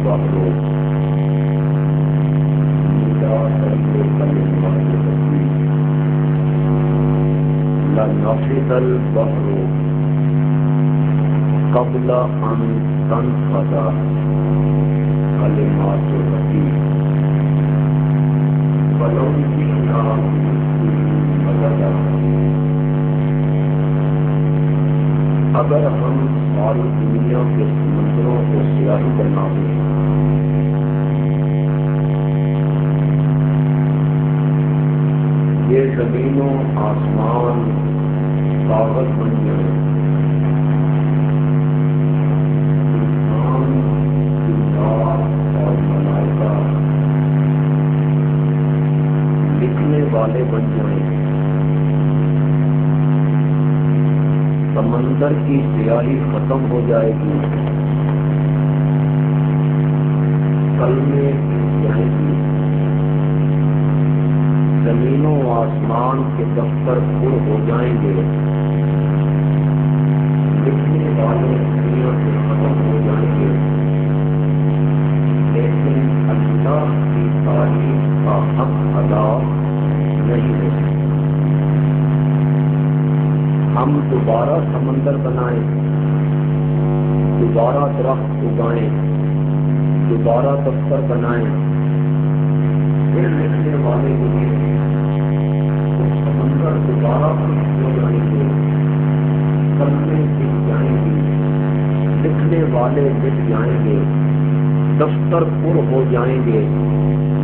البحر لنفد البحر قبل ان تنفد کلمات ربی ولو جئنا بمثله مددا. اگر ہم ساری دنیا کے سمندروں کو سیاہی بنا دیں یہ زمین و آسمان کاغذ بن جائیں، انسان جنات اور ملائکہ لکھنے والے بن جائیں، سمندر کی سیاہی ختم ہو جائے گی، کلمے گر جائیں گی، زمین و آسمان کے دفتر پر ہو جائیں گے، لکھنے والے دنیا سے ختم ہو جائیں گے، لیکن اللہ کی تعریف کا حق ادا نہیں ہو سکتا. ہم دوبارہ سمندر بنائیں، دوبارہ درخت اگائیں، دوبارہ دفتر بنائیں، پھر لکھنے والے ملیں تو سمندر دوبارہ ہو جائیں گے، کلمے گر جائیں گے، لکھنے والے مٹ جائیں گے، دفتر پر ہو جائیں گے،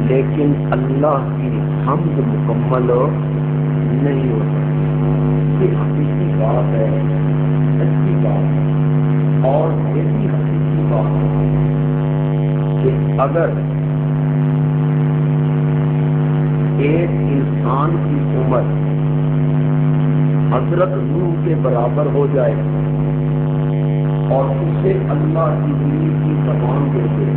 لیکن اللہ کی حمد مکمل نہیں ہو سکتی. یہ حقیقی بات ہے، سچی بات ہے، اور یہ بھی حقیقی بات ہے کہ اگر ایک انسان کی عمر حضرت نوح کے برابر ہو جائے اور اسے اللہ کی دین کی زبان دے دے،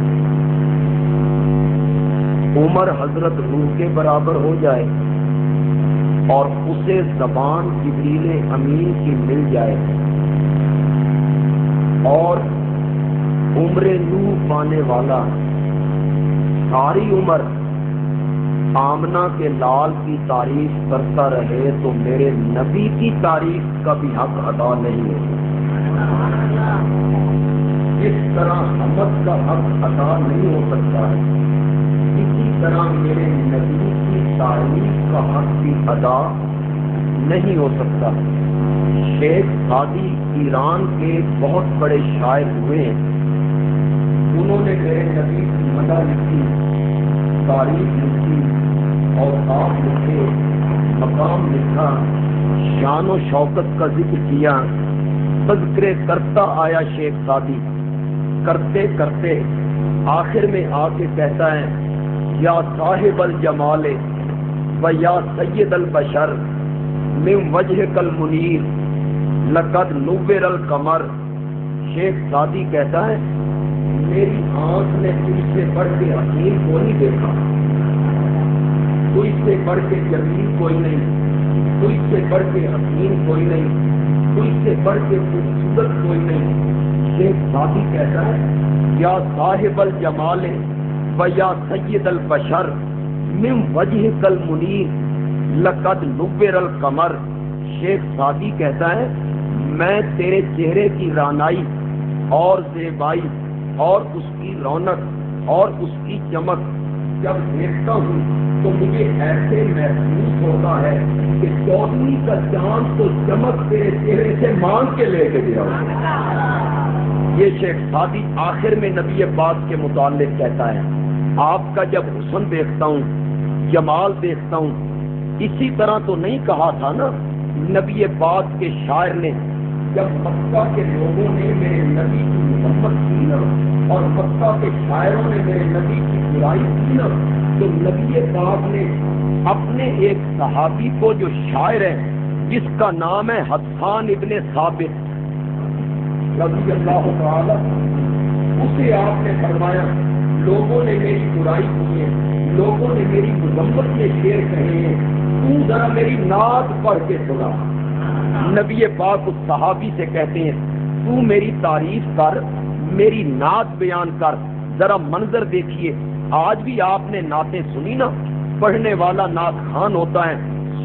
عمر حضرت نوح کے برابر ہو جائے اور اسے زبان جبریل امین کی مل جائے اور عمر نوح پانے والا ساری عمر آمنہ کے لال کی تعریف کرتا رہے تو میرے نبی کی تعریف کا بھی حق ادا نہیں ہوگا. جس طرح حمد کا حق ادا نہیں ہو سکتا ہے، اسی طرح میرے نبی کی تعریف کا حق بھی ادا نہیں ہو سکتا. شیخ سعدی ایران کے بہت بڑے شاعر ہوئے ہیں، انہوں نے میرے نبی کی مدح لکھی، تعریف لکھی، اوصاف لکھے، مقام لکھا، شان و شوکت کا ذکر کیا، تذکرے کرتا آیا شیخ سعدی. کرتے کرتے آخر میں آ کے کہتا ہے یا صاحب الجمال و یا سید البشر من وجهک المنیر لقد نور القمر. شیخ سعدی کہتا ہے میری آنکھ نے تجھ سے بڑھ کے حکیم کو نہیں دیکھا، تجھ سے بڑھ کے جمیل کوئی نہیں، تجھ سے بڑھ کے حکیم کوئی نہیں، تجھ سے بڑھ کے خوبصورت کوئی نہیں. شیخ سعدی کہتا ہے یا صاحب الجمال و یا سید البشر من وجهک المنیر لقد نور القمر. شیخ سعدی کہتا ہے میں تیرے چہرے کی رانائی اور زیبائی اور اس کی رونق اور اس کی چمک جب دیکھتا ہوں تو مجھے ایسے محسوس ہوتا ہے کہ چودھری کا چاند تو چمک تیرے چہرے سے مانگ کے لے کے گیا. یہ شیخ سعدی آخر میں نبی پاک کے متعلق کہتا ہے آپ کا جب حسن دیکھتا ہوں، جمال دیکھتا ہوں، اسی طرح تو نہیں کہا تھا نا نبی پاک کے شاعر نے جب مکہ کے لوگوں نے میرے نبی کی محبت کی نا اور مکہ کے شاعروں نے میرے نبی کی برائی کی نا تو نبی پاک نے اپنے ایک صحابی کو جو شاعر ہے جس کا نام ہے حسان ابن ثابت رضی اللہ تعالی، اسے آپ نے فرمایا لوگوں نے میری برائی کی ہے، لوگوں نے میری مذمت میں شعر کہے ہیں، تو ذرا میری نعت پڑھ کے سنا. نبی پاک اس صحابی سے کہتے ہیں تو میری تعریف کر، میری نعت بیان کر، ذرا منظر دیکھیے. آج بھی آپ نے نعتیں سنی نا, پڑھنے والا نعت خوان ہوتا ہے,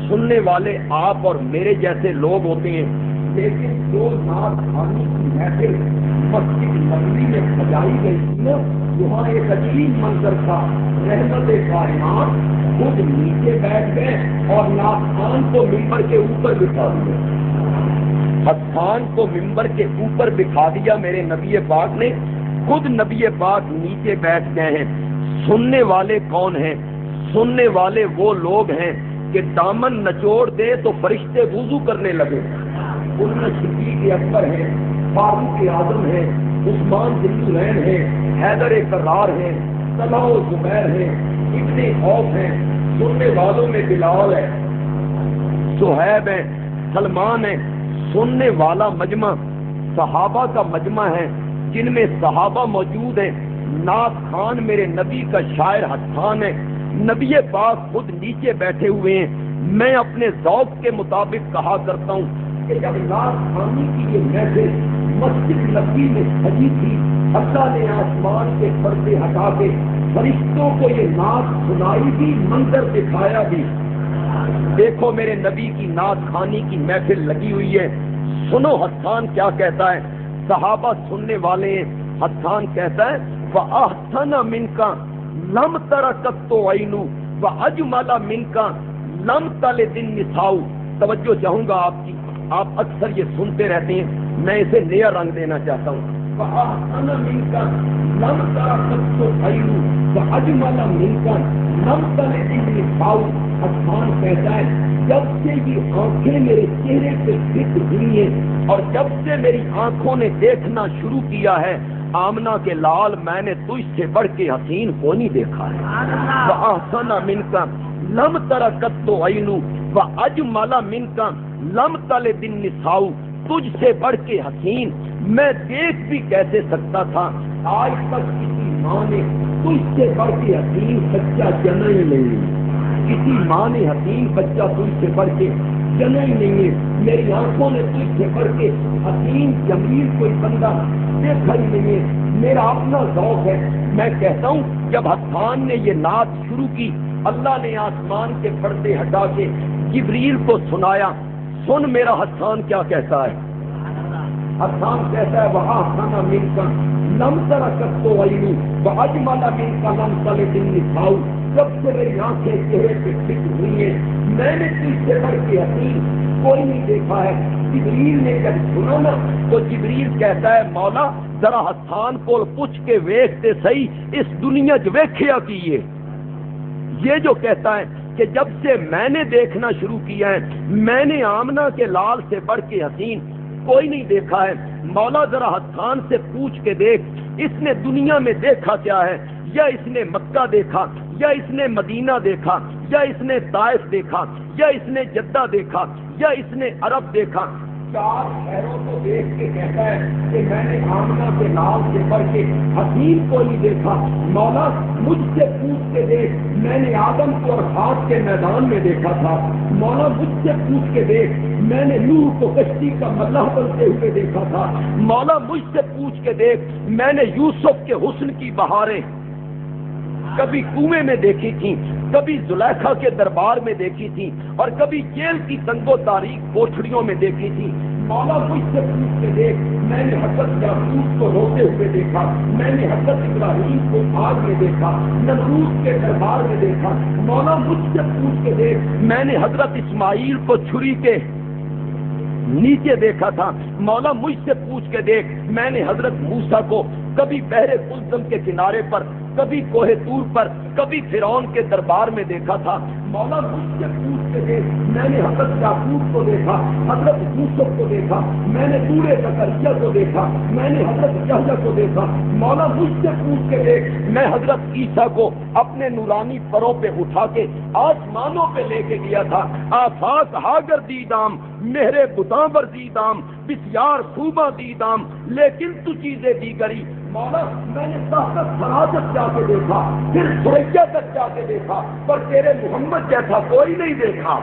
سننے والے آپ اور میرے جیسے لوگ ہوتے ہیں. لیکن جو نعت خوانی کی محفل مسجد نبوی میں سجائی گئی تھی نا, وہاں ایک عجیب منظر تھا. رحمت کائنات خود نیچے بیٹھ گئے اور نعت خوان کو ممبر کے اوپر بٹھا دیا. حسان کو ممبر کے اوپر بٹھا دیا میرے نبی پاک نے, خود نبی پاک نیچے بیٹھ گئے ہیں. سننے والے کون ہیں؟ سننے والے وہ لوگ ہیں کہ دامن نچوڑ دے تو فرشتے وضو کرنے لگے. ان میں صدیق اکبر ہیں, فاروق اعظم ہیں, عثمان ذوالنورین ہیں, حیدر کرار ہیں, طلحہ و زبیر ہیں, ابن عوف ہیں. سننے والوں میں بلال ہے, صہیب ہیں, سلمان ہیں. سننے والا مجمع صحابہ کا مجمع ہے جن میں صحابہ موجود ہیں. نعت خوان میرے نبی کا شاعر حسان ہے. نبی پاک خود نیچے بیٹھے ہوئے ہیں. میں اپنے ذوق کے مطابق کہا کرتا ہوں کہ جب نعت خوانی کی یہ محفل مسجد نبوی میں سجی تھی, اللہ نے آسمان کے پردے ہٹا کے فرشتوں کو یہ نعت سنائی بھی, منظر دکھایا بھی. دیکھو میرے نبی کی نعت خوانی کی محفل لگی ہوئی ہے. سنو حسان کیا کہتا ہے. صحابہ سننے والے ہیں. حسان کہتا ہے وَأَحْسَنَ مِنْكَ لَمْ تَرَكَتْ عَيْنُ وَأَجْمَلَ مِنْكَ لَمْ تَلِدِ النِّسَاءُ. توجہ چاہوں گا آپ کی, آپ اکثر یہ سنتے رہتے ہیں, میں اسے نیا رنگ دینا چاہتا ہوں. وَأَحْسَنَ مِنْكَ لَمْ تَرَكَتْ عَيْنُ وَأَجْمَلَ مِنْكَ لَمْ تَلِدِ النِّسَاءُ. حسان کہتا ہے جب سے یہ آنکھیں میرے چہرے پہ فٹ ہوئی ہیں اور جب سے میری آنکھوں نے دیکھنا شروع کیا ہے, آمنہ کے لال میں نے تجھ سے بڑھ کے حسین کو نہیں دیکھا ہے. وَأَحْسَنَ مِنْكَ لَمْ تَرَكَتْ عَيْنُ وَأَجْمَلَ مِنْكَ لَمْ تَلِدِ النِّسَاءُ. تجھ سے بڑھ کے حسین میں دیکھ بھی کیسے سکتا تھا. آج تک کسی ماں نے تجھ سے بڑھ کے حسین بچہ جنا ہی نہیں. کسی ماں نے حسین بچہ تجھ سے بڑھ کے جنا ہی نہیں ہے. میری آنکھوں نے تجھ سے بڑھ کے حسین جمیل کوئی بندہ دیکھا ہی نہیں ہے. میرا اپنا ذوق ہے. میں کہتا ہوں جب حسان نے یہ نعت شروع کی, اللہ نے آسمان کے پردے ہٹا کے جبریل کو سنایا. سن میرا حسان کیا کہتا ہے. حسان کہتا ہے وَأَحْسَنَ مِنْكَ لَمْ تَرَكَتْ عَيْنُ وَأَجْمَلَ مِنْكَ لَمْ تَلِدِ النِّسَاءُ. جب سے میری آنکھیں چہرے پہ فٹ ہوئی ہیں, میں نے تجھ سے بڑھ کے حسین کوئی نہیں دیکھا ہے. جبریل نے جب سنا نا تو جبریل کہتا ہے مولا ذرا حسان کو پوچھ کے ویکھتے صحیح اس دنیا چ ویکھیا کیے. یہ جو کہتا ہے کہ جب سے میں نے دیکھنا شروع کیا ہے, میں نے آمنہ کے لال سے بڑھ کے حسین کوئی نہیں دیکھا ہے. مولا ذرا حسان سے پوچھ کے دیکھ اس نے دنیا میں دیکھا کیا ہے. یا اس نے مکہ دیکھا, یا اس نے مدینہ دیکھا, یا اس نے طائف دیکھا, یا اس نے جدہ دیکھا, یا اس نے عرب دیکھا. 4 شہروں کو دیکھ کے کہتا ہے کہ میں نے آمنہ کے لال سے بڑھ کے حسین کو نہیں دیکھا. مولا مجھ سے پوچھ کے دیکھ میں نے آدم کو اور خاک کے میدان میں دیکھا تھا. مولا مجھ سے پوچھ کے دیکھ میں نے نوح کو کشتی کا ملح بنتے ہوئے دیکھا تھا. مولا مجھ سے پوچھ کے دیکھ میں نے یوسف کے حسن کی بہاریں کبھی کنویں میں دیکھی تھی, کبھی زلیخا کے دربار میں دیکھی تھی, اور کبھی جیل کی تنگ و تاریک کوٹھڑیوں میں دیکھی تھی. مولا مجھ سے پوچھ کے دیکھ میں نے حضرت یعقوب کو روتے ہوئے دیکھا, میں نے حضرت ابراہیم کو آگ میں دیکھا, نمرود کے دربار میں دیکھا. مولا مجھ سے پوچھ کے دیکھ میں نے حضرت اسماعیل کو چھری کے نیچے دیکھا تھا. مولا مجھ سے پوچھ کے دیکھ میں نے حضرت موسیٰ کو کبھی بحر قلزم کے کنارے پر, کبھی کوہ طور پر, کبھی فرعون کے دربار میں دیکھا تھا. مولا مجھ سے پوچھ کے دیکھ میں نے حضرت یعقوب کو دیکھا, حضرت یوسف کو دیکھا, میں نے دور زکریا کو دیکھا, میں نے حضرت یحییٰ کو دیکھا. مولا مجھ سے پوچھ کے دیکھ میں حضرت عیسیٰ کو اپنے نورانی پروں پہ اٹھا کے آسمانوں پہ لے کے گیا تھا. آفاق ہاگر دیدام میرے بتاں پر دیدام بسیار خوباں دیدام لیکن تو چیزیں دیگری. مولا میں نے فراست جا کے دیکھا, پھر سوریا تک جا کے دیکھا, پر تیرے محمد جیسا کوئی نہیں دیکھا.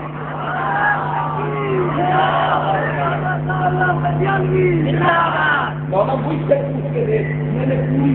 مولا مجھ سے پوچھ کے دیکھ میں نے پوری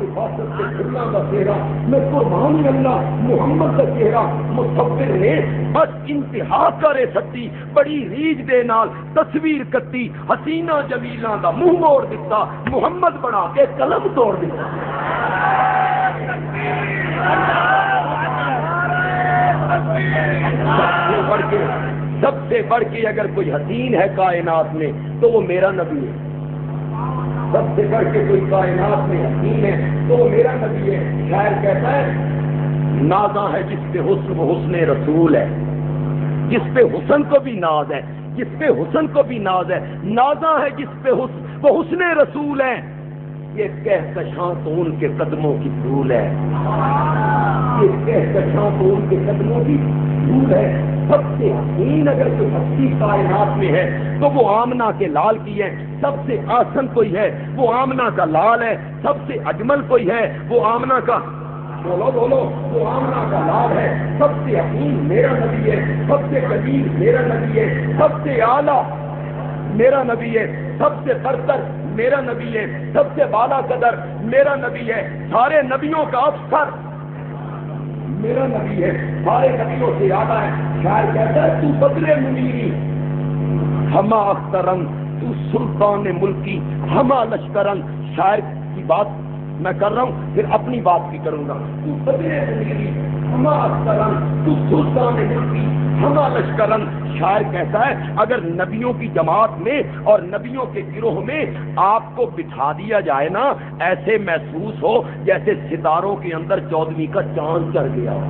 حفاظت سے کھلنا کا چہرہ میں قربانی اللہ محمد کا چہرہ مصور نے بس انتہا کرے سکتی بڑی ریج دے نال تصویر کتی حسینہ جمیلہ دا منہ موڑ دیتا محمد بنا کے قلم توڑ دیتا سب سے بڑھ کے اگر کوئی حسین ہے کائنات میں تو وہ میرا نبی ہے. سب سے بڑھ کے کوئی کائنات میں حسین ہے تو وہ میرا نبی ہے. شاعر کہتا ہے نازاں ہے جس پہ حسن وہ حسن رسول ہے. جس پہ حسن کو بھی ناز ہے جس پہ حسن کو بھی ناز ہے. نازاں ہے جس پہ حسن وہ حسن رسول ہے. یہ کہکشاں تو ان کے قدموں کی دھول ہے. یہ کہکشاں تو ان کے قدموں کی دھول ہے. سب سے حسین اگر کوئی ہستی کائنات میں ہے تو وہ آمنہ کے لال کی ہے. سب سے آسن کوئی ہے وہ آمنہ کا لال ہے. سب سے اجمل کوئی ہے وہ آمنہ کا بولو وہ آمنہ کا لال ہے. سب سے حسین میرا نبی ہے. سب سے قدیم میرا نبی ہے. سب سے اعلیٰ میرا نبی ہے. سب سے برتر میرا نبی ہے. سب سے بالا قدر میرا نبی ہے. سارے نبیوں کا افسر میرا نبی ہے. سارے نبیوں سے زیادہ ہے. شاعر کہتا ہے تو بدلے منیری ہما اخترن تو سلطان ملکی ہما لشکرن. شاعر کی بات میں کر رہا ہوں پھر اپنی بات بھی کروں گا. تو بدلے منیری ہما اخترن تو سلطان ملکی ہما لشکرن. شاعر کہتا ہے اگر نبیوں کی جماعت میں اور نبیوں کے گروہ میں آپ کو بٹھا دیا جائے نا ایسے محسوس ہو جیسے ستاروں کے اندر 14ویں کا چاند چڑھ گیا ہو.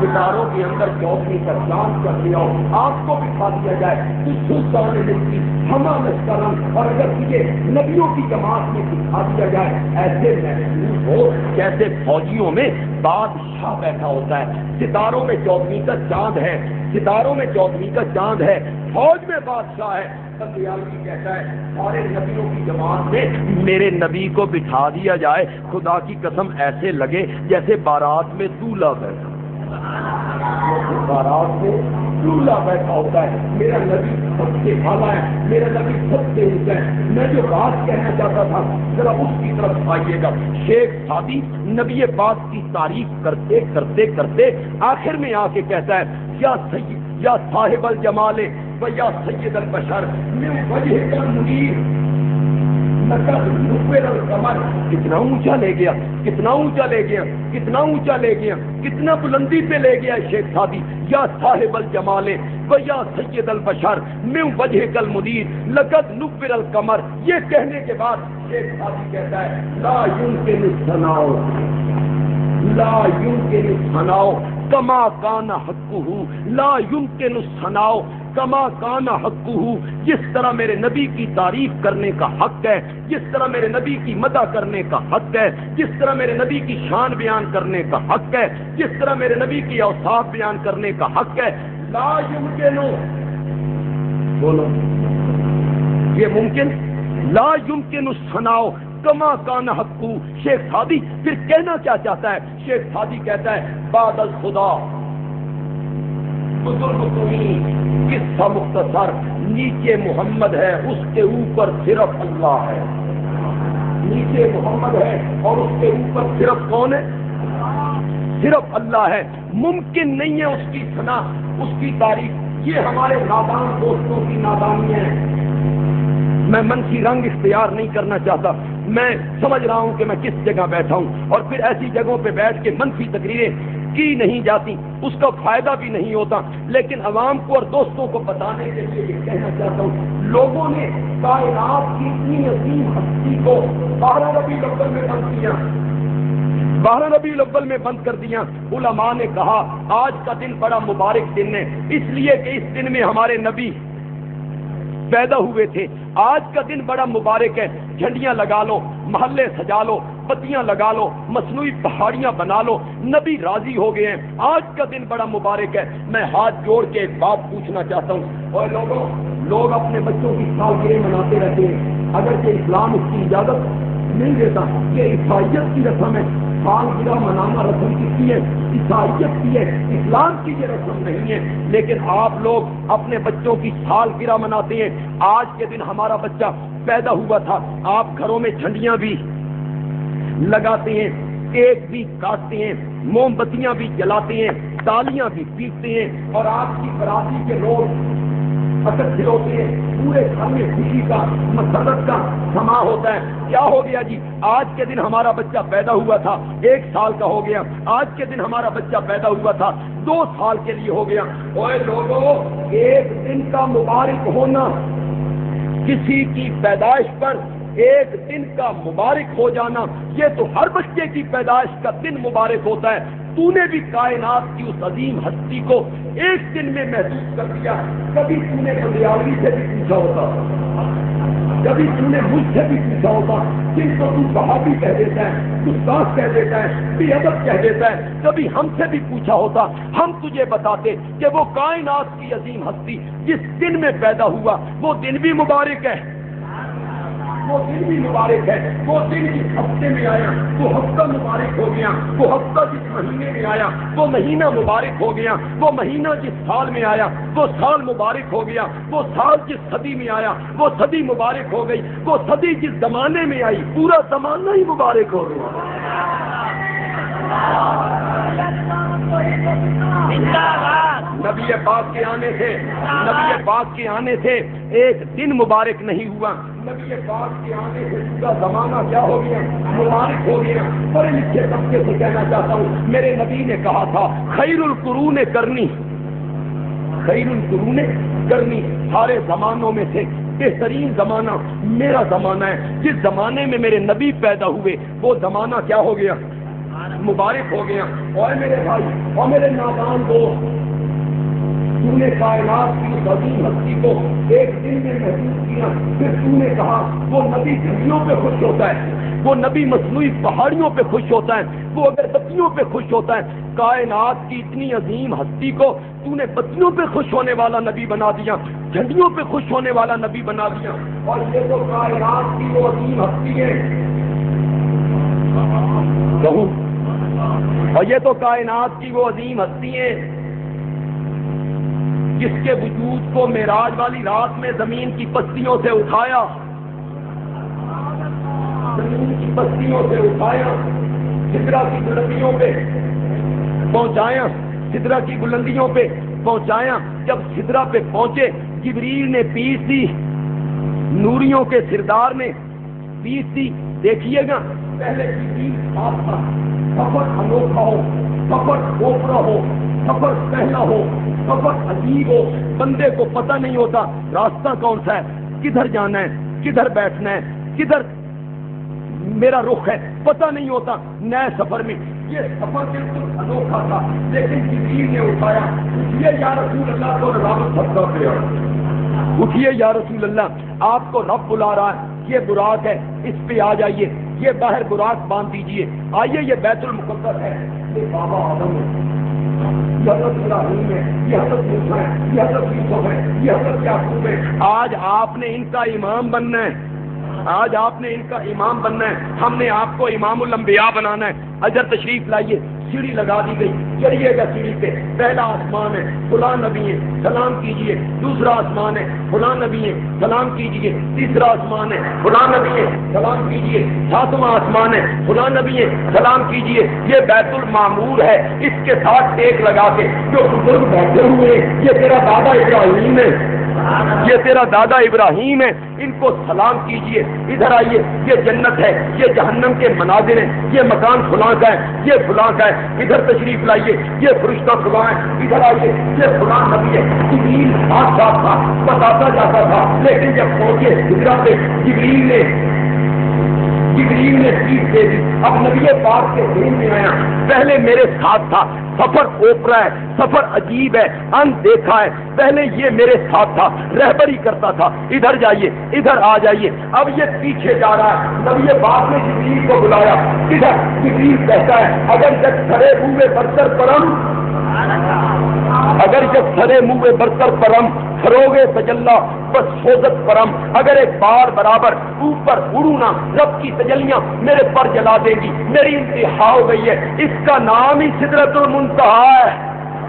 ستاروں کے اندر 14ویں کا چاند چڑھ گیا ہو. آپ کو بٹھا دیا جائے تو سلطان ملکی ہما لشکرن. اور اگر یہ نبیوں کی جماعت میں بٹھا دیا جائے ایسے محسوس ہو جیسے فوجیوں میں بادشاہ بیٹھا ہوتا ہے. ستاروں میں 14ویں کا چاند ہے. ستاروں میں 14ویں کا چاند ہے. فوج میں بادشاہ ہے. کہتا ہے سارے نبیوں کی جماعت میں میرے نبی کو بٹھا دیا جائے خدا کی قسم ایسے لگے جیسے بارات میں دولہا بیٹھا. بارات میں دولہا بیٹھا ہوتا ہے. میرا نبی سب سے اعلیٰ ہے. میرا نبی سب سے اونچا ہے. میں جو بات کہنا چاہتا تھا ذرا اس کی طرف آئیے گا. شیخ سعدی نبی پاک کی تعریف کرتے کرتے کرتے آخر میں آ کے کہتا ہے یا سید یا صاحب الجمال و یا سید البشر من وجهك المنیر لقد نور القمر. کتنا اونچا لے گیا کتنا اونچا لے گیا کتنا اونچا لے گیا کتنا بلندی پہ لے گیا شیخ سعدی. یا صاحب الجمال و یا سید البشر من وجهك المنیر لقد نور القمر. یہ کہنے کے بعد شیخ سعدی کہتا ہے لا يمكن الثناء لا يمكن الثناء کما کان حقہ. لا يمكن الثناء کما کان حقہ. جس طرح میرے نبی کی تعریف کرنے کا حق ہے جس طرح میرے نبی کی مدح کرنے کا حق ہے جس طرح میرے نبی کی شان بیان کرنے کا حق ہے جس طرح میرے نبی کی اوصاف بیان کرنے کا حق ہے. لا يمكن بولو یہ ممکن لا يمكن الثناء کما کان حقہ. شیخ سعدی پھر کہنا کیا چاہتا ہے؟ شیخ سعدی کہتا ہے بعد الخدا بزرگ تمہیں قصہ مختصر نیچے محمد ہے اس کے اوپر صرف اللہ ہے. نیچے محمد ہے اور اس کے اوپر صرف کون ہے؟ صرف اللہ ہے. ممکن نہیں ہے اس کی ثنا اس کی تعریف. یہ ہمارے نادان دوستوں کی نادانی ہے. میں منفی رنگ اختیار نہیں کرنا چاہتا. میں سمجھ رہا ہوں کہ میں کس جگہ بیٹھا ہوں اور پھر ایسی جگہوں پہ بیٹھ کے منفی تقریریں کی نہیں جاتی اس کا فائدہ بھی نہیں ہوتا. لیکن عوام کو اور دوستوں کو بتانے کے لیے یہ کہنا چاہتا ہوں لوگوں نے کائنات کی اتنی عظیم ہستی کو 12 ربیع الاول میں بند کیا 12 ربیع الاول میں بند کر دیا. علماء نے کہا آج کا دن بڑا مبارک دن ہے اس لیے کہ اس دن میں ہمارے نبی پیدا ہوئے تھے. آج کا دن بڑا مبارک ہے. جھنڈیاں لگا لو محلے سجا لو بتیاں لگا لو مصنوعی پہاڑیاں بنا لو نبی راضی ہو گئے ہیں. آج کا دن بڑا مبارک ہے. میں ہاتھ جوڑ کے ایک بات پوچھنا چاہتا ہوں اور لوگ اپنے بچوں کی سالگرہ مناتے رہتے ہیں اگرچہ اسلام اس کی اجازت نہیں دیتا. یہ عیسائیت کی رسم ہے. سالگرہ منانا رسم کس کی ہے؟ عیسائیت کی ہے. اسلام کی یہ رسم نہیں ہے. لیکن آپ لوگ اپنے بچوں کی سالگرہ مناتے ہیں. آج کے دن ہمارا بچہ پیدا ہوا تھا. آپ گھروں میں جھنڈیاں بھی لگاتے ہیں، کیک بھی کاٹتے ہیں، موم بتیاں بھی جلاتے ہیں، تالیاں بھی پیٹتے ہیں، اور آپ کی برادری کے لوگ اکٹھے ہوتے ہیں، پورے گھر میں خوشی کا مسرت کا سما ہوتا ہے۔ کیا ہو گیا جی؟ آج کے دن ہمارا بچہ پیدا ہوا تھا، 1 سال کا ہو گیا، آج کے دن ہمارا بچہ پیدا ہوا تھا 2 سال کے لیے ہو گیا۔ اوے لوگوں، 1 دن کا مبارک ہونا، کسی کی پیدائش پر 1 دن کا مبارک ہو جانا، یہ تو ہر بچے کی پیدائش کا دن مبارک ہوتا ہے۔ تو نے بھی کائنات کی اس عظیم ہستی کو 1 دن میں محسوس کر دیا۔ کبھی تو نے بندیاوی سے بھی پوچھا ہوتا، کبھی تو نے مجھ سے بھی پوچھا ہوتا، جن کو تو صحابی کہہ دیتا ہے، استاد کہہ دیتا ہے، بے ادب کہہ دیتا ہے، کبھی ہم سے بھی پوچھا ہوتا، ہم تجھے بتاتے کہ وہ کائنات کی عظیم ہستی جس دن میں پیدا ہوا وہ دن بھی مبارک ہے، وہ دن بھی مبارک ہے، وہ دن جس ہفتے میں آیا وہ ہفتہ مبارک ہو گیا، وہ ہفتہ جس مہینے میں آیا وہ مہینہ مبارک ہو گیا، وہ مہینہ جس سال میں آیا وہ سال مبارک ہو گیا، وہ سال جس صدی میں آیا وہ صدی مبارک ہو گئی، وہ صدی جس زمانے میں آئی پورا زمانہ ہی مبارک ہو گیا۔ نبی پاک کے آنے سے، نبی پاک کے آنے سے 1 دن مبارک نہیں ہوا، نبی پاک کے آنے سے پورا زمانہ کیا ہو گیا؟ مبارک ہو گیا۔ پڑھے لکھے طبقے سے کہنا چاہتا ہوں، میرے نبی نے کہا تھا خیر القرون کرنی، خیر القرون کرنی، سارے زمانوں میں سے بہترین زمانہ میرا زمانہ ہے۔ جس زمانے میں میرے نبی پیدا ہوئے وہ زمانہ کیا ہو گیا؟ مبارک ہو گیا۔ اور میرے بھائی اور میرے نادان دوست، تو نے کائنات کی عظیم ہستی کو 1 دن میں محسوس کیا، پھر تو نے کہا وہ نبی جھنڈیوں پہ خوش ہوتا ہے، وہ نبی مصنوعی پہاڑیوں پہ خوش ہوتا ہے، وہ اگر بتیوں پہ خوش ہوتا ہے۔ کائنات کی اتنی عظیم ہستی کو تو نے بتیوں پہ خوش ہونے والا نبی بنا دیا، جھنڈیوں پہ خوش ہونے والا نبی بنا دیا۔ اور یہ تو کائنات کی وہ عظیم ہستی ہے، کہوں، اور یہ تو کائنات کی وہ عظیم ہستی ہے جس کے وجود کو معراج والی رات میں زمین کی پستیوں سے اٹھایا، زمین کی پستیوں سے اٹھایا، سدرا کی بلندیوں پہ پہنچایا، سدرا کی بلندیوں پہ پہنچایا۔ جب سدرا پہ پہنچے جبریل نے پیس دی، نوریوں کے سردار نے پیس دی۔ دیکھیے گا پہلے جبریل ساتھ تھا، سفر انوکھا ہو، سفر اوپرا ہو، سفر پہلا ہو، سفر عجیب ہو، بندے کو پتہ نہیں ہوتا راستہ کون سا ہے، کدھر جانا ہے، کدھر بیٹھنا ہے، کدھر میرا رخ ہے، پتہ نہیں ہوتا۔ نئے سفر میں یہ سفر بالکل انوکھا تھا، لیکن جبریل نے اٹھایا، اٹھیے یا رسول اللہ کو رابط صدقہ پہ، اٹھیے یا رسول اللہ آپ کو رب بلا رہا ہے، یہ براق ہے، اس پہ آ جائیے، یہ باہر براق باندھ دیجئے، آئیے، یہ بیت المقدس ہے، یہ بابا آدم ہے، یہ حضرت ابراہیم ہے، یہ حضرت موسیٰ ہے، یہ حضرت یوسف ہے، یہ حضرت یعقوب ہے۔ آج آپ نے ان کا امام بننا ہے، آج آپ نے ان کا امام بننا ہے، ہم نے آپ کو امام الانبیاء بنانا ہے۔ اجر تشریف لائیے، سیڑھی لگا دی گئی، چڑھیے گا سیڑھی پہ، پہلا آسمان ہے، فلاں نبی ہے، سلام کیجئے، دوسرا آسمان ہے، فلاں نبی ہے، سلام کیجئے، تیسرا آسمان ہے، فلاں نبی ہے، سلام کیجئے، 7واں آسمان ہے، فلاں نبی ہے، سلام کیجئے۔ یہ بیت المعمور ہے، اس کے ساتھ ٹیک لگا کے جو بزرگ بیٹھے ہوئے ہیں، یہ تیرا دادا ابراہیم ہے، یہ تیرا دادا ابراہیم ہے، ان کو سلام کیجئے، ادھر آئیے، یہ جنت ہے، یہ جہنم کے مناظر ہیں، یہ مکان فلاں کا ہے، یہ فلاں کا ہے، ادھر تشریف لائیے، یہ فرشتہ فلاں ہے، ادھر آئیے، یہ فلاں نبی ہے۔ جبریل ساتھ ساتھ تھا، بتاتا جاتا تھا، لیکن جب پہنچے ہجرا پہ جبریل نے چیز دے دی۔ اب نبی پاک کے دین میں آیا، پہلے میرے ساتھ تھا، سفر اوپرا ہے، سفر عجیب ہے، اندیکھا ہے، پہلے یہ میرے ساتھ تھا، رہبری کرتا تھا، ادھر جائیے، ادھر آ جائیے، اب یہ پیچھے جا رہا ہے۔ نبی پاک نے جبریل کو بلایا، ادھر جبریل کہتا ہے اگر جب کھڑے ہوئے برتر پرم، اگر جب کھڑے منہ برتر پرم، کھروگے تجلا بس سوزت پرم، اگر ایک بار برابر اوپر اڑوں نا، رب کی تجلیاں میرے پر جلا دیں گی، میری انتہا ہو گئی ہے، اس کا نام ہی سدرۃ المنتہا ہے۔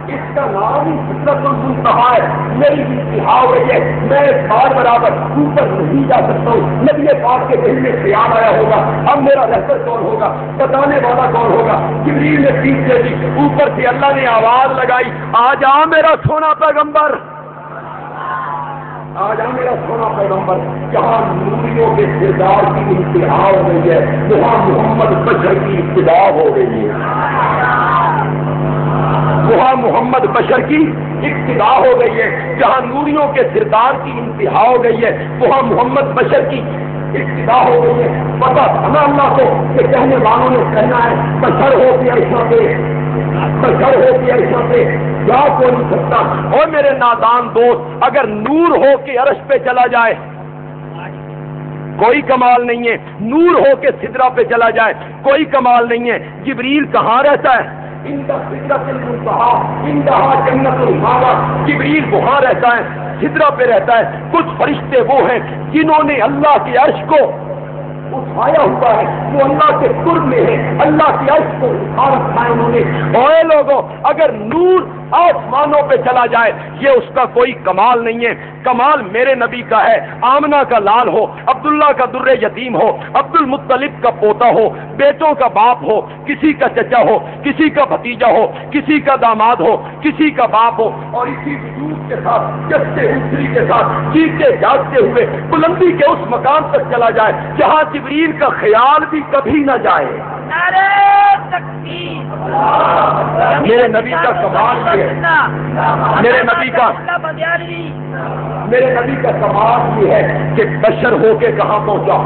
اس کا نام ہی سدرۃ المنتہا ہے، میری انتہا ہو رہی ہے، میں بار برابر اوپر نہیں جا سکتا ہوں۔ نبی پاک کے دل میں خیال آیا ہوگا اب میرا رہبر کون ہوگا، بتانے والا کون ہوگا؟ جبریل نے پیچھے دی، اوپر سے اللہ نے آواز لگائی، آ جا میرا سونا پیغمبر، آ جا میرا سونا پیغمبر۔ جہاں نوریوں کے کردار کی انتہا ہو گئی ہے وہاں محمد بشر کی ابتدا ہو گئی ہے، وہاں محمد بشر کی ابتدا ہو گئی ہے۔ جہاں نوریوں کے کردار کی انتہا ہو گئی ہے وہاں محمد بشر کی ابتدا ہو گئی ہے۔ پتا تھا نا اللہ کو کہ کہنے والوں نے کہنا ہے بشر ہو کے ایسا پہ، بشر ہو کے ایسا پہ کیا کوئی نہیں سکتا۔ اور میرے نادان دوست، اگر نور ہو کے عرش پہ چلا جائے کوئی کمال نہیں ہے، نور ہو کے سدرہ پہ چلا جائے کوئی کمال نہیں ہے۔ جبریل کہاں رہتا ہے؟ سدرۃ المنتہا انتہا جنت الماوا، جبریل وہاں رہتا ہے، سدرہ پہ رہتا ہے۔ کچھ فرشتے وہ ہیں جنہوں نے اللہ کے عرش کو اٹھایا ہوا ہے، وہ اللہ کے قرب میں ہے، اللہ کے عرش کو اٹھا رکھا ہے انہوں نے۔ اوے لوگوں، اگر نور آسمانوں پہ چلا جائے یہ اس کا کوئی کمال نہیں ہے۔ کمال میرے نبی کا ہے، آمنہ کا لال ہو، عبداللہ کا در یتیم ہو، عبد المطلب کا پوتا ہو، بیٹوں کا باپ ہو، کسی کا چچا ہو، کسی کا بھتیجا ہو، کسی کا داماد ہو، کسی کا باپ ہو، اور اسی وجود کے ساتھ جستے اتری کے ساتھ چیختے جاگتے ہوئے بلندی کے اس مقام تک چلا جائے جہاں جبریل کا خیال بھی کبھی نہ جائے۔ میرے نبی کا کمال یہ ہے، میرے نبی کا کمال یہ ہے کہ بشر ہو کے کہاں پہنچا،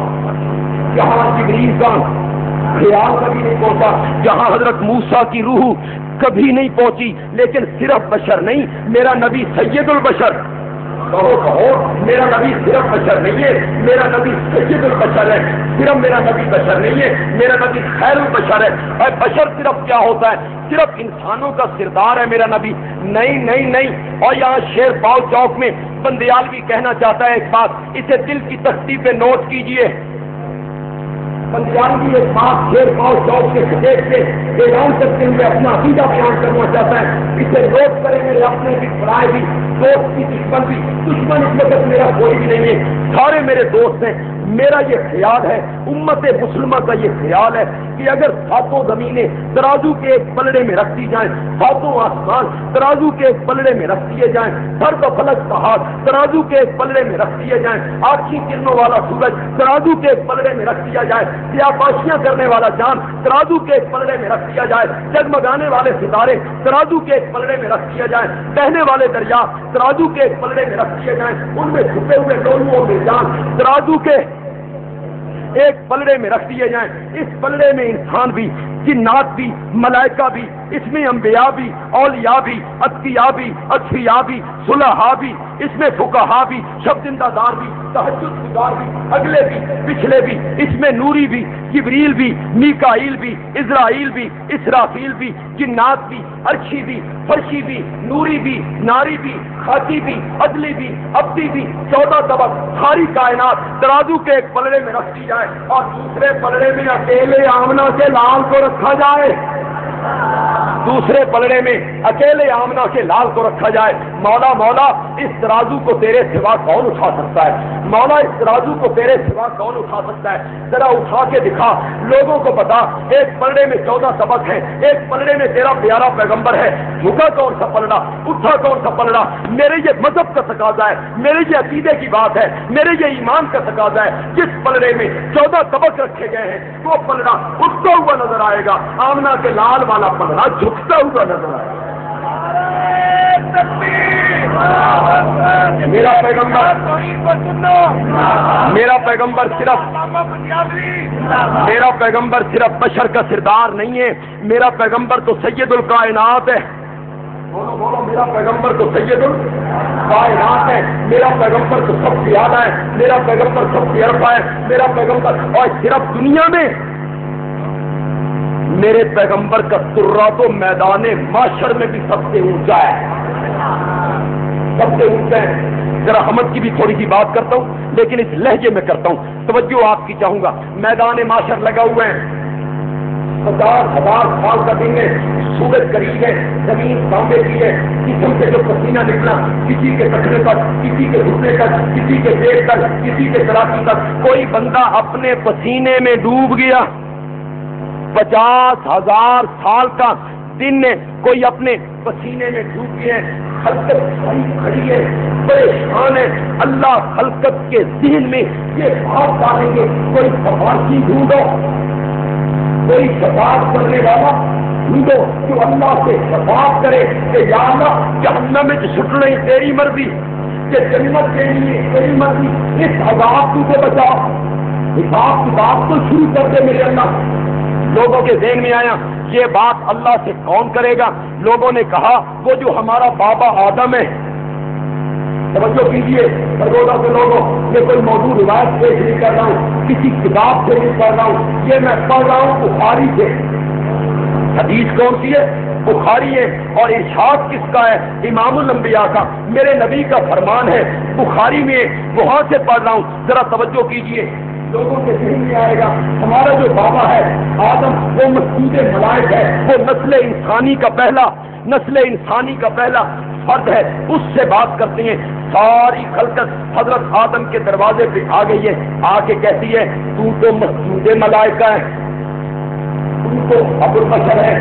جہاں جبریل کا خیال کبھی نہیں پہنچا، جہاں حضرت موسیٰ کی روح کبھی نہیں پہنچی۔ لیکن صرف بشر نہیں، میرا نبی سید البشر، کہو میرا نبی صرف بشر نہیں ہے، میرا نبی سید البشر ہے۔ صرف میرا نبی بشر نہیں ہے، میرا نبی خیر البشر ہے۔ اور بشر صرف کیا ہوتا ہے؟ صرف انسانوں کا سردار ہے میرا نبی؟ نہیں نہیں نہیں۔ اور یہاں شیر پاؤ چوک میں بندیالوی کہنا چاہتا ہے ایک بات، اسے دل کی تختی پہ نوٹ کیجئے۔ بندیالوی ایک بات شیر پاؤ چوک کے سٹیج سے اعلان کرتے ہوئے اپنا عقیدہ بیان کرنا چاہتا ہے، اسے نوٹ کریں میرے اپنے بھی، برائے بھی، دوست کی دشمن بھی۔ دشمن اس وقت میرا کوئی بھی نہیں ہے، سارے میرے دوست ہیں۔ میرا یہ خیال ہے، امت مسلمہ کا یہ خیال ہے کہ اگر ساتوں زمینیں ترازو کے ایک پلڑے میں رکھ دی جائیں، ساتوں آسمان ترازو کے ایک پلڑے میں رکھ دیے جائیں، سر و فلک پہاڑ ترازو کے ایک پلڑے میں رکھ دیے جائیں، آنکھی کرنوں والا سورج ترازو کے ایک پلڑے میں رکھ دیا جائے، سیاپاشیاں کرنے والا چاند ترازو کے ایک پلڑے میں رکھ دیا جائے، جگمگانے والے ستارے ترازو کے ایک پلڑے میں رکھ دیا جائے، بہنے والے دریا ترازو کے ایک پلڑے میں رکھ دیے جائیں، ان میں چھپے ہوئے لولوؤں میں جان ترازو کے ایک پلڑے میں رکھ دیے جائیں۔ اس پلڑے میں انسان بھی، جنات بھی، ملائکہ بھی، اس میں انبیاء بھی، اولیاء بھی، اتقیاء بھی، اصفیاء بھی، صلحاء بھی، اس میں فقہاء بھی، شب زندہ دار بھی، تہجد گزار بھی، اگلے بھی پچھلے بھی، اس میں نوری بھی، جبریل بھی، میکائیل بھی، اسرائیل بھی، اسرافیل بھی، جنات بھی، عرشی بھی، فرشی بھی، نوری بھی، ناری بھی، خاکی بھی، عدلی بھی، ابدی بھی، 14 طبق ساری کائنات ترازو کے ایک پلڑے میں رکھ دی جائے اور دوسرے پلڑے میں اکیلے آمنہ کے لال کو رکھا جائے، دوسرے پلڑے میں اکیلے آمنہ کے لال کو رکھا جائے۔ مولا مولا اس ترازو کو تیرے سوا کون اٹھا سکتا ہے؟ مولا اس ترازو کو تیرے سوا کون اٹھا سکتا ہے؟ ذرا اٹھا کے دکھا، لوگوں کو بتا۔ ایک پلڑے میں 14 طبق ہے، ایک پلڑے میں تیرا پیارا پیغمبر ہے، جھکا کون سا پلڑا، اٹھا کون سا پلڑا؟ میرے یہ مذہب کا تقاضا ہے، میرے یہ عقیدے کی بات ہے، میرے یہ ایمان کا تقاضا ہے۔ جس پلڑے میں 14 طبق رکھے گئے ہیں وہ پلڑا اٹھتا ہوا نظر آئے گا، آمنہ کے لال والا پلڑا جھکتا ہوا نظر آئے گا۔ میرا پیغمبر صرف بشر کا سردار نہیں ہے، میرا پیغمبر تو سید الکائنات ہے۔ بولو میرا پیغمبر تو سید الکائنات ہے، میرا پیغمبر تو سب سے اعلیٰ ہے، میرا پیغمبر سب سے عرفہ ہے، میرا پیغمبر، اور صرف دنیا میں میرے پیغمبر کا سرہ تو میدان معاشر میں بھی سب سے اونچا ہے، سب سے اونچا ہے۔ ذرا حمد کی بھی تھوڑی سی بات کرتا ہوں لیکن اس لہجے میں کرتا ہوں، توجہ آپ کی چاہوں گا۔ میدان معاشر لگا ہوئے ہیں، 50,000 سال کا دن ہے، سورج قریب ہے، زمین سامنے کی ہے، جسم سے جو پسینہ نکلا کسی کے کٹنے پر، کسی کے گھٹنے تک، کسی کے پیٹ تک، کسی کے تراکی تک، کوئی بندہ اپنے پسینے میں ڈوب گیا، 50,000 سال کا دن نے کوئی اپنے پسینے میں ڈوب گئے، خلقت کھڑی ہے، پریشان ہے، اللہ خلقت کے ذہن میں یہ بات ڈالیں گے، کوئی سفارشی ڈھونڈو، کوئی شفاعت کرنے والا ڈھونڈو جو اللہ سے شفاعت کرے کہ یا اللہ جہنم میں چھٹ نہیں تیری مرضی، کہ جنت کے لیے تیری مرضی، اس عذاب سے بچاؤ، حساب کتاب تو شروع کر دے میرے اللہ۔ لوگوں کے ذہن میں آیا یہ بات اللہ سے کون کرے گا؟ لوگوں نے کہا وہ جو ہمارا بابا آدم ہے۔ توجہ کیجیے سرگودا کے لوگوں، یہ کوئی موضوع روایت پیش نہیں کر رہا ہوں، کسی کتاب سے نہیں پڑھ رہا ہوں، یہ میں پڑھ رہا ہوں بخاری سے۔ حدیث کون سی ہے؟ بخاری ہے، اور ارشاد کس کا ہے؟ امام الانبیاء کا، میرے نبی کا فرمان ہے، بخاری میں، وہاں سے پڑھ رہا ہوں، ذرا توجہ کیجیے۔ لوگوں کے ذہن میں آئے گا ہمارا جو بابا ہے آدم وہ مسجود ملائک ہے، وہ نسل انسانی کا پہلا فرد ہے، اس سے بات کرتے ہیں۔ ساری خلقت حضرت آدم کے دروازے پہ آ گئی ہے، آ کے کہتی ہے تو مسجود ملائکہ ہے، تو ابو البشر ہے،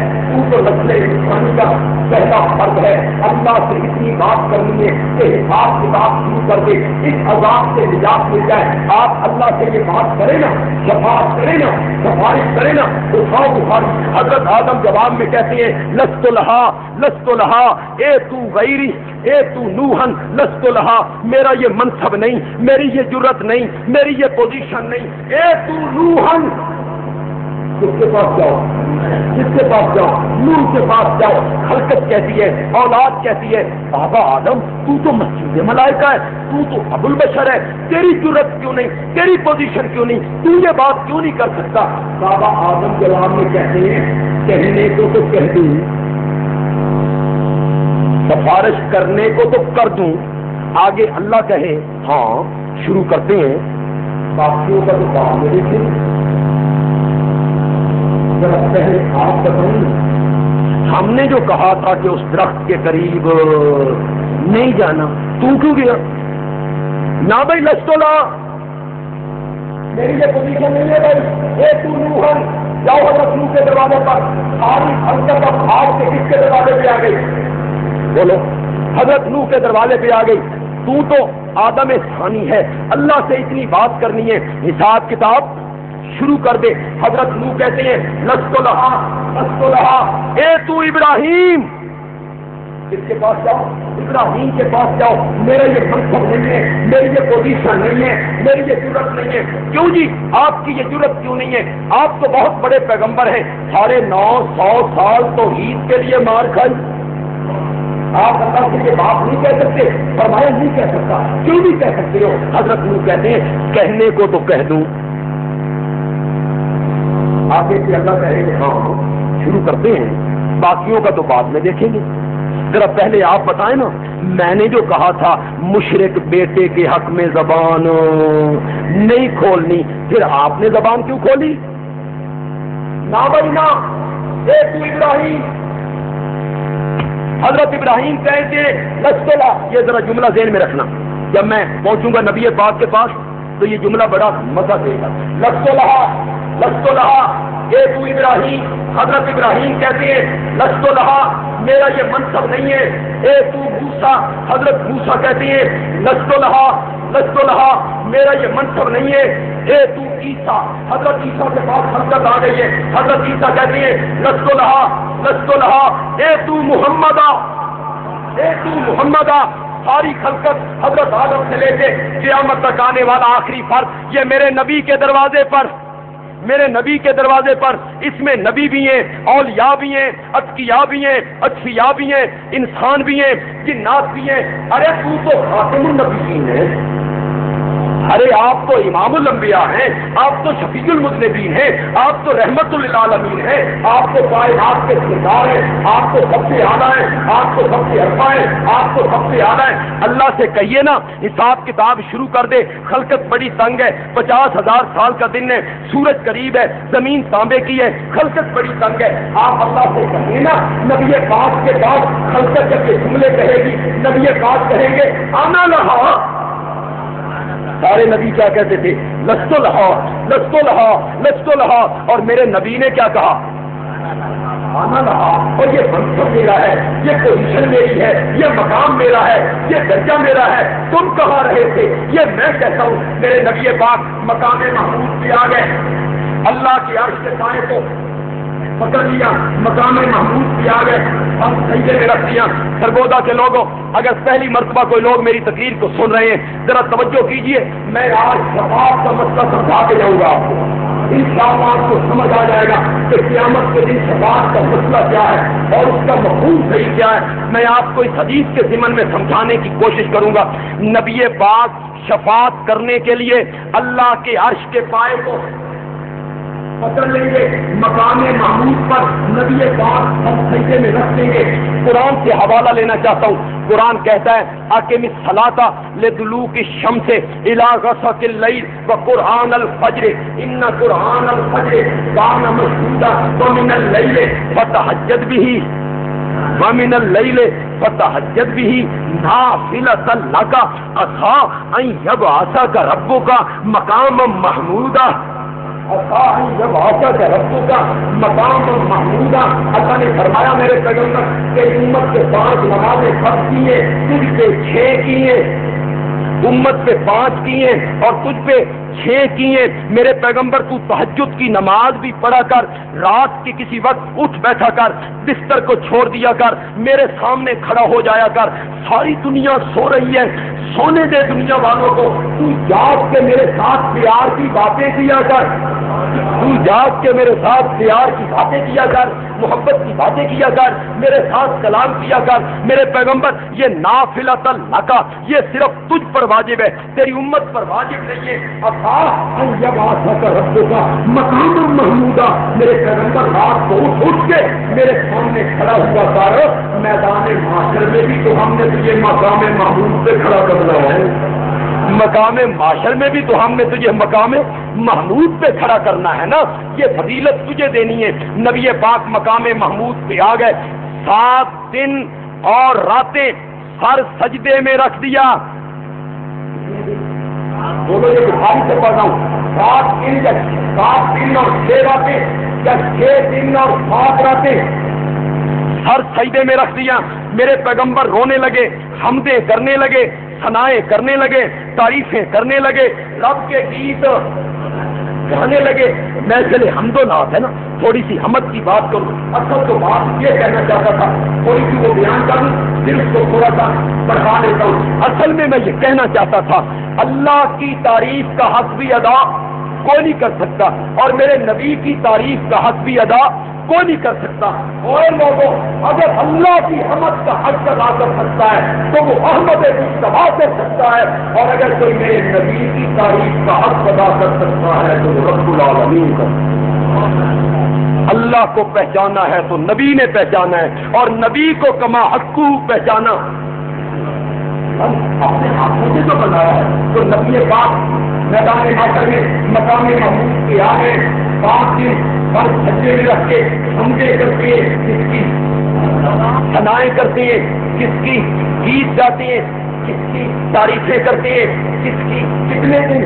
تو نسل انسانی کا پہلا فرد ہے، اللہ سے اتنی بات کرنی ہے کہ حساب کتاب شروع کر دے، اس عذاب سے نجات مل جائے۔ آپ اللہ سے یہ بات کریں نا، شفاعت کریں نا، سفارش کریں نا، اٹھاؤ بخاری۔ حضرت آدم جواب میں کہتے ہیں لست لہا اے تو غیری اے تو نوحن لست لہا، میرا یہ منصب نہیں، میری یہ جرت نہیں، میری یہ پوزیشن نہیں، اے تو نوحن، کس کے پاس جاؤ، کس کے پاس جاؤ، نوح کے پاس جاؤ۔ خلقت کہتی ہے، اولاد کہتی ہے بابا آدم تو مسجود ملائکہ ہے، تو ابو البشر ہے، تیری جرت کیوں نہیں، تیری پوزیشن کیوں نہیں، تو یہ بات کیوں نہیں کر سکتا؟ بابا آدم جواب میں کہتے ہیں کہنے کو تو کہہ دوں، سفارش کرنے کو تو کر دوں، آگے اللہ کہے ہاں شروع کرتے ہیں، باقیوں کا تو بعد میں دیکھیں۔ پہلے آپ بتائیں، ہم نے جو کہا تھا کہ اس درخت کے قریب نہیں جانا، تو کیوں گیا؟ نہ بھائی لستولا، میری یہ پوزیشن نہیں ہے بھائی، اے تو نوحن، جاؤ حضرت نوح کے دروازے پر، ساری حلقت اب آپ کے کس کے دروازے پہ آ گئی؟ بولو، حضرت نوح کے دروازے پہ آ گئی، تو آدم ثانی ہے، اللہ سے اتنی بات کرنی ہے، حساب کتاب شروع کر دے۔ حضرت نوح کہتے ہیں لست لہا اے تو ابراہیم، کس کے پاس جاؤ؟ ابراہیم کے پاس جاؤ، میرا یہ منصب نہیں ہے، میری یہ پوزیشن نہیں ہے، میری یہ ضرورت نہیں ہے۔ کیوں جی آپ کی یہ ضرورت کیوں نہیں ہے؟ آپ تو بہت بڑے پیغمبر ہیں، 950 سال توحید کے لیے مار کھائی، آپ اللہ سے یہ بات نہیں کہہ سکتے، فرمایا نہیں کہہ سکتا، کیوں نہیں کہہ سکتے ہو؟ حضرت نوح کہتے ہیں کہنے کو تو کہہ دوں، آگے سے اللہ کہے گا ہاں شروع کرتے ہیں، باقیوں کا تو بعد میں دیکھیں گے۔ ذرا پہلے آپ بتائیں نا، میں نے جو کہا تھا مشرک بیٹے کے حق میں زبان نہیں کھولنی، پھر آپ نے زبان کیوں کھولی؟ نہ بھائی نہ، اے تو ابراہیم، حضرت ابراہیم کہیں گے لستلا، یہ ذرا جملہ ذہن میں رکھنا، جب میں پہنچوں گا نبی پاک کے پاس تو یہ جملہ بڑا مزہ دے گا۔ لست لہا اے تو ابراہیم، حضرت ابراہیم کہتے ہیں لست لہا، میرا یہ منصب نہیں ہے، اے تو موسیٰ، حضرت موسیٰ کہتے ہیں لست لہا، میرا یہ منصب نہیں ہے، اے تو عیسیٰ، حضرت عیسیٰ کے پاس حضرت آ گئی ہے، حضرت عیسیٰ کہتے ہیں لست لہا اے تو محمدہ، ساری خلقت حضرت آدم سے لے کے قیامت تک آنے والا آخری فرد، یہ میرے نبی کے دروازے پر، اس میں نبی بھی ہیں، اولیاء بھی ہیں، اتقیاء بھی ہیں، اصفیاء بھی ہیں، انسان بھی ہیں، جنات بھی ہیں۔ ارے تو خاتم النبیین ہے، ارے آپ تو امام الانبیاء ہیں، آپ تو شفیع المذنبین ہیں، آپ تو رحمت للعالمین ہیں، آپ تو کائنات کے سردار ہیں، آپ تو سب سے اعلیٰ ہیں، آپ تو سب سے عرفہ ہیں، آپ تو سب سے اعلیٰ ہیں۔ اللہ سے کہیے نا حساب کتاب شروع کر دے، خلقت بڑی تنگ ہے، 50,000 سال کا دن ہے، سورج قریب ہے، زمین تانبے کی ہے، خلقت بڑی تنگ ہے۔ آپ اللہ سے کہیے نا نبی پاک کے بعد خلقت جب یہ جملے کہے گی، نبی پاک کہیں گے آنا لہا۔ سارے نبی کیا کہتے تھے؟ لستو لہا، لستو لہا، لستو لہا، اور میرے نبی نے کیا کہا؟ آنا لہا۔ اور یہ منصب میرا ہے، یہ پوزیشن میری ہے، یہ مقام میرا ہے، یہ درجہ میرا ہے، تم کہاں رہے تھے؟ یہ میں کہتا ہوں۔ میرے نبی پاک مقام محمود پہ آ گئے، اللہ کے عرش کے سائے کو پکڑ لیا، مقام محمود پہ آ گئے، ہم سجدے میں رکھ دیا۔ سرگودا کے لوگوں، اگر پہلی مرتبہ کوئی لوگ میری تقریر کو سن رہے ہیں ذرا توجہ کیجئے، میں آج شفاعت کا مسئلہ سمجھا کے جاؤں گا آپ کو، انشاءاللہ آپ کو سمجھ آ جائے گا کہ قیامت کے دن شفاعت کا مسئلہ کیا ہے اور اس کا مفہوم صحیح کیا ہے۔ میں آپ کو اس حدیث کے ضمن میں سمجھانے کی کوشش کروں گا۔ نبی پاک شفاعت کرنے کے لیے اللہ کے عرش کے پائے کو پکڑ لیں گے، مقام محمود پر نبی پاک ہم سجدے میں رکھ دیں گے۔ قرآن سے حوالہ لینا چاہتا ہوں، قرآن کہتا ہے اقم الصلاۃ لدلوک الشمس الی غسق اللیل وقرآن الفجر ان قرآن الفجر کان مشہودا ومن اللیل فتہجد بہ ومن اللیل فتہجد بہ نافلۃ لک عسیٰ ان یبعثک ربک مقاما محمودا۔ جب آتا ہے ربوں کا مقام محمودہ، اللہ نے فرمایا میرے پیغمبر کہ امت کے 5 نمازیں فرض کی ہیں، تجھ پہ 6 کی ہیں، امت پہ 5 کی ہیں اور تجھ پہ 6 کی ہیں۔ میرے پیغمبر تو تہجد کی نماز بھی پڑھا کر، رات کے کسی وقت اٹھ بیٹھا کر، بستر کو چھوڑ دیا کر، میرے سامنے کھڑا ہو جایا کر۔ ساری دنیا سو رہی ہے، سونے دے دنیا والوں کو، تو جاگ کے میرے ساتھ پیار کی باتیں کیا کر، تو جاگ کے میرے ساتھ پیار کی باتیں کیا کر، محبت کی باتیں کیا کر، میرے ساتھ کلام کیا کر۔ میرے پیغمبر یہ نافلۃ لک، یہ صرف تجھ پر واجب ہے، تیری امت پر واجب نہیں ہے۔ جب آسا ربوں کا مقام محمودہ، میرے پیغمبر رات کو اٹھ کے میرے سامنے کھڑا ہوا کر، میدان معاشر میں بھی تو ہم نے تجھے مقام محمود پہ کھڑا کرنا ہے، مقام معاشر میں بھی تو ہم نے تجھے مقام محمود پہ کھڑا کرنا ہے نا، یہ فضیلت تجھے دینی ہے۔ نبی پاک مقام محمود پہ آ گئے، 7 دن اور راتیں ہر سجدے میں رکھ دیا۔ بولو یہ بخاری سے پڑھ رہا ہوں، 7 دن اور 6 راتیں یا 6 دن اور 7 راتیں ہر سجدے میں رکھ دیا۔ میرے پیغمبر رونے لگے، حمدیں کرنے لگے، ثنائیں کرنے لگے، تعریفیں کرنے لگے، رب کے گیت گانے لگے۔ میں چلے حمد و نعت ہے نا، تھوڑی سی حمد کی بات کروں، اصل تو بات یہ کہنا چاہتا تھا، تھوڑی سی وہ بیان کروں، پھر اس کو تھوڑا سا بڑھا لیتا ہوں۔ اصل میں یہ کہنا چاہتا تھا اللہ کی تعریف کا حق بھی ادا کوئی نہیں کر سکتا اور میرے نبی کی تعریف کا حق بھی ادا کوئی نہیں کر سکتا۔ اور لوگوں اگر اللہ کی حمد کا حق ادا کر سکتا ہے تو وہ احمد مصطفیٰ کر سکتا ہے، اور اگر کوئی میرے نبی کی تعریف کا حق ادا کر سکتا ہے تو وہ رب العالمین کر سکتا ہے۔ اللہ کو پہچانا ہے تو نبی نے پہچانا ہے، اور نبی کو کما حقو پہچانا ہم اپنے ہاتھوں سے تو بنایا ہے۔ تو نبی پاک میدان محشر میں مقام محمود کے آگے 5 دن ہر سجدے میں رکھ کے حمدیں کرتے ہیں، کس کی ثنائیں کرتے ہیں، کس کی گیت گاتے ہیں، کس کی تعریفیں کرتے ہیں، کس کی کتنے دن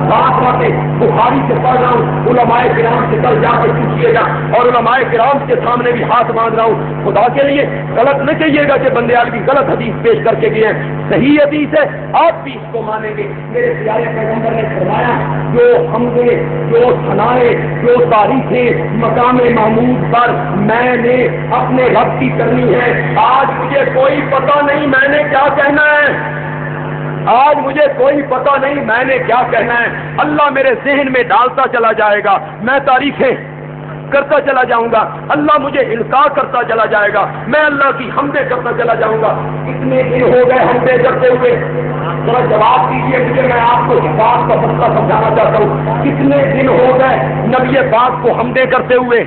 7 راتیں بخاری سے پڑھ رہا ہوں، علماء کرام سے کل جا کے پوچھیے گا، اور علماء کرام کے سامنے بھی ہاتھ باندھ رہا ہوں، خدا کے لیے غلط نہ کہیے گا کہ بندے عالمی غلط حدیث پیش کر کے گئے ہیں، صحیح حدیث ہے، آپ بھی اس کو مانیں گے۔ میرے پیارے پیغمبر نے فرمایا جو حمدیں، جو ثنائیں، جو تعریفیں مقام محمود پر میں نے اپنے رب کی کرنی ہے، آج مجھے کوئی پتہ نہیں میں نے کیا کہنا ہے، آج مجھے کوئی پتہ نہیں میں نے کیا کہنا ہے، اللہ میرے ذہن میں ڈالتا چلا جائے گا، میں تعریفیں کرتا چلا جاؤں گا، اللہ مجھے انکار کرتا چلا جائے گا، میں اللہ کی حمدیں کرتا چلا جاؤں گا۔ کتنے دن ہو گئے حمدیں کرتے ہوئے؟ ذرا جواب دیجیے مجھے، میں آپ کو بات کا مسئلہ سمجھانا چاہتا ہوں۔ کتنے دن ہو گئے نبی پاک کو حمدیں کرتے ہوئے؟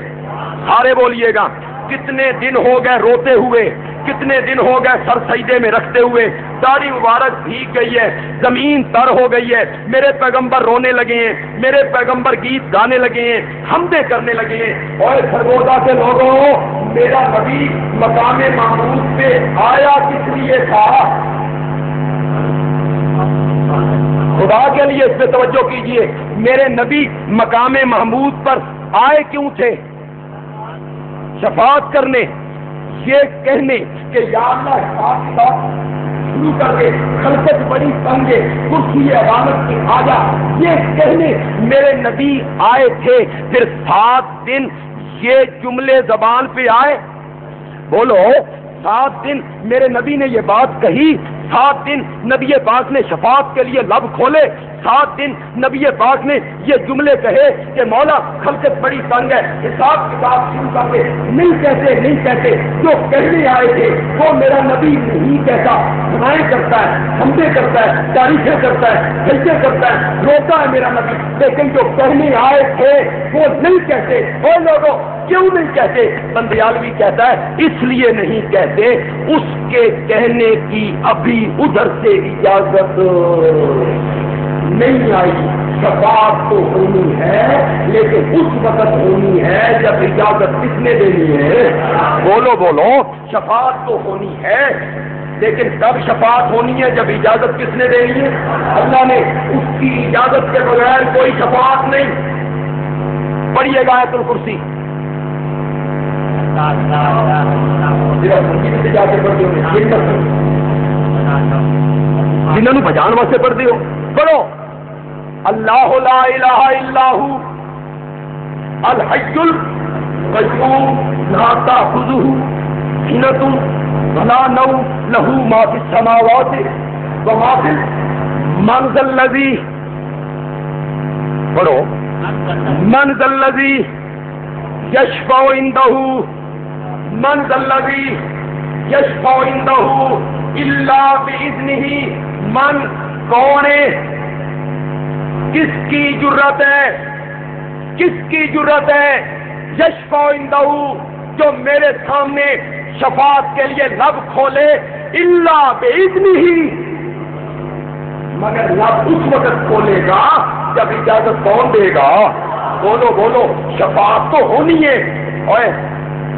سارے بولیے گا۔ کتنے دن ہو گئے روتے ہوئے؟ کتنے دن ہو گئے سر سجدے میں رکھتے ہوئے؟ داڑھی مبارک بھیگ گئی ہے، زمین تر ہو گئی ہے، میرے پیغمبر رونے لگے ہیں، میرے پیغمبر گیت گانے لگے ہیں، حمدیں کرنے لگے ہیں۔ اور سرگودا کے لوگوں، میرا نبی مقام محمود پہ آیا کس لیے تھا؟ خدا کے لیے اس پہ توجہ کیجئے، میرے نبی مقام محمود پر آئے کیوں تھے؟ شفاعت کرنے، یہ کہنے کہ یا اللہ حساب کتاب شروع کر دے، خلقت بڑی تنگ ہے، کرسی عدالت کی آجا، یہ کہنے میرے نبی آئے تھے۔ پھر 7 دن یہ جملے زبان پہ آئے، بولو 7 دن میرے نبی نے یہ بات کہی، 7 دن نبی پاک نے شفاعت کے لیے لب کھولے، 7 دن نبی پاک نے یہ جملے کہے کہ مولا خلقت بڑی تنگ ہے، حساب کتاب شروع کر دے۔ نہیں کہتے، جو کہنے آئے تھے وہ میرا نبی نہیں کہتا، دعائیں کرتا ہے، حمدیں کرتا ہے، تعریفیں کرتا ہے، سجدے کرتا ہے، روتا ہے میرا نبی، لیکن جو کہنے آئے تھے وہ نہیں کہتے۔ وہ لوگوں کیوں نہیں کہتے؟ بندیالوی کہتا ہے اس لیے نہیں کہتے، اس کے کہنے کی ابھی ادھر سے اجازت نہیں آئی۔ شفاعت تو ہونی ہے لیکن اس وقت ہونی ہے جب اجازت کس نے دینی ہے؟ بولو، شفاعت تو ہونی ہے لیکن کب شفاعت ہونی ہے؟ جب اجازت کس نے دینی ہے؟ اللہ نے، اس کی اجازت کے بغیر کوئی شفاعت نہیں۔ پڑھیے گا آیت الکرسی، جا کے پڑھتے ہو، جنہوں بجان واسطے پڑھتے ہو پڑھو۔ اللہ لا الہ الا ہو الحی القیوم لا تأخذہ سنۃ ولا نوم لہ ما فی السماوات وما فی من ذا الذی، پڑھو، من ذا الذی یشفع عندہ، من ذا الذی یشفع عندہ الا باذنہ، من کون ہے؟ کس کی جرت ہے؟ کس کی جرت ہے؟ یشفع عندہ، جو میرے سامنے شفاعت کے لیے لب کھولے، الا باذنہ، مگر لب اس وقت کھولے گا جب اجازت کون دے گا؟ بولو، شفاعت تو ہونی ہے۔ اور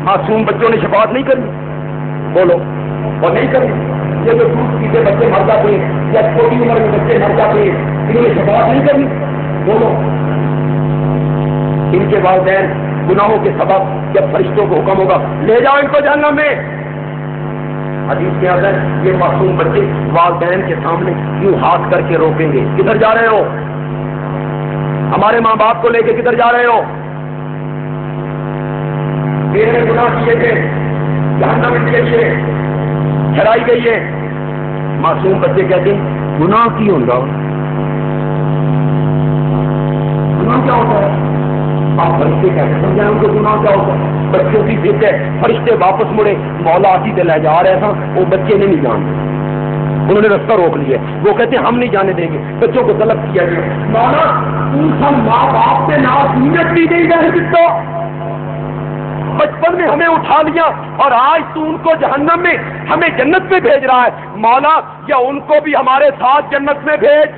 معصوم بچوں نے شفاعت نہیں کرنی، بولو، اور نہیں کرنی۔ یہ جو دودھ پیتے بچے مر جاتے ہیں یا چھوٹی عمر میں بچے مر جاتے ہیں، انہوں نے شفاعت نہیں کرنی، بولو۔ ان کے والدین گناہوں کے سبب جب فرشتوں کو حکم ہوگا لے جاؤ ان کو جہنم میں، حدیث کے اندر یہ معصوم بچے والدین کے سامنے یوں ہاتھ کر کے روکیں گے، کدھر جا رہے ہو؟ ہمارے ماں باپ کو لے کے کدھر جا رہے ہو؟ میرے گناہ کیے تھے، جہنم اس کے لیے ٹھہرائی گئی ہے۔ معصوم بچے کہتے ہیں گناہ کی ہوگا، گناہ کیا ہوتا ہے؟ آپ فرشتے کہتے سمجھائیں ان کو گناہ کیا ہوتا ہے؟ بچوں کی ضد ہے، فرشتے واپس مڑے، مولا آتی تے لے جا رہے تھا، وہ بچے نے نہیں جانتے، انہوں نے رستہ روک لیا، وہ کہتے ہیں ہم نہیں جانے دیں گے، بچوں کو طلب کیا گیا، مولا ہم ماں باپ سے ناصیت لی گئی ہے، کتنا بچپن میں ہمیں اٹھا لیا اور آج تو ان کو جہنم میں ہمیں جنت میں بھیج رہا ہے، مولا یا ان کو بھی ہمارے ساتھ جنت میں بھیج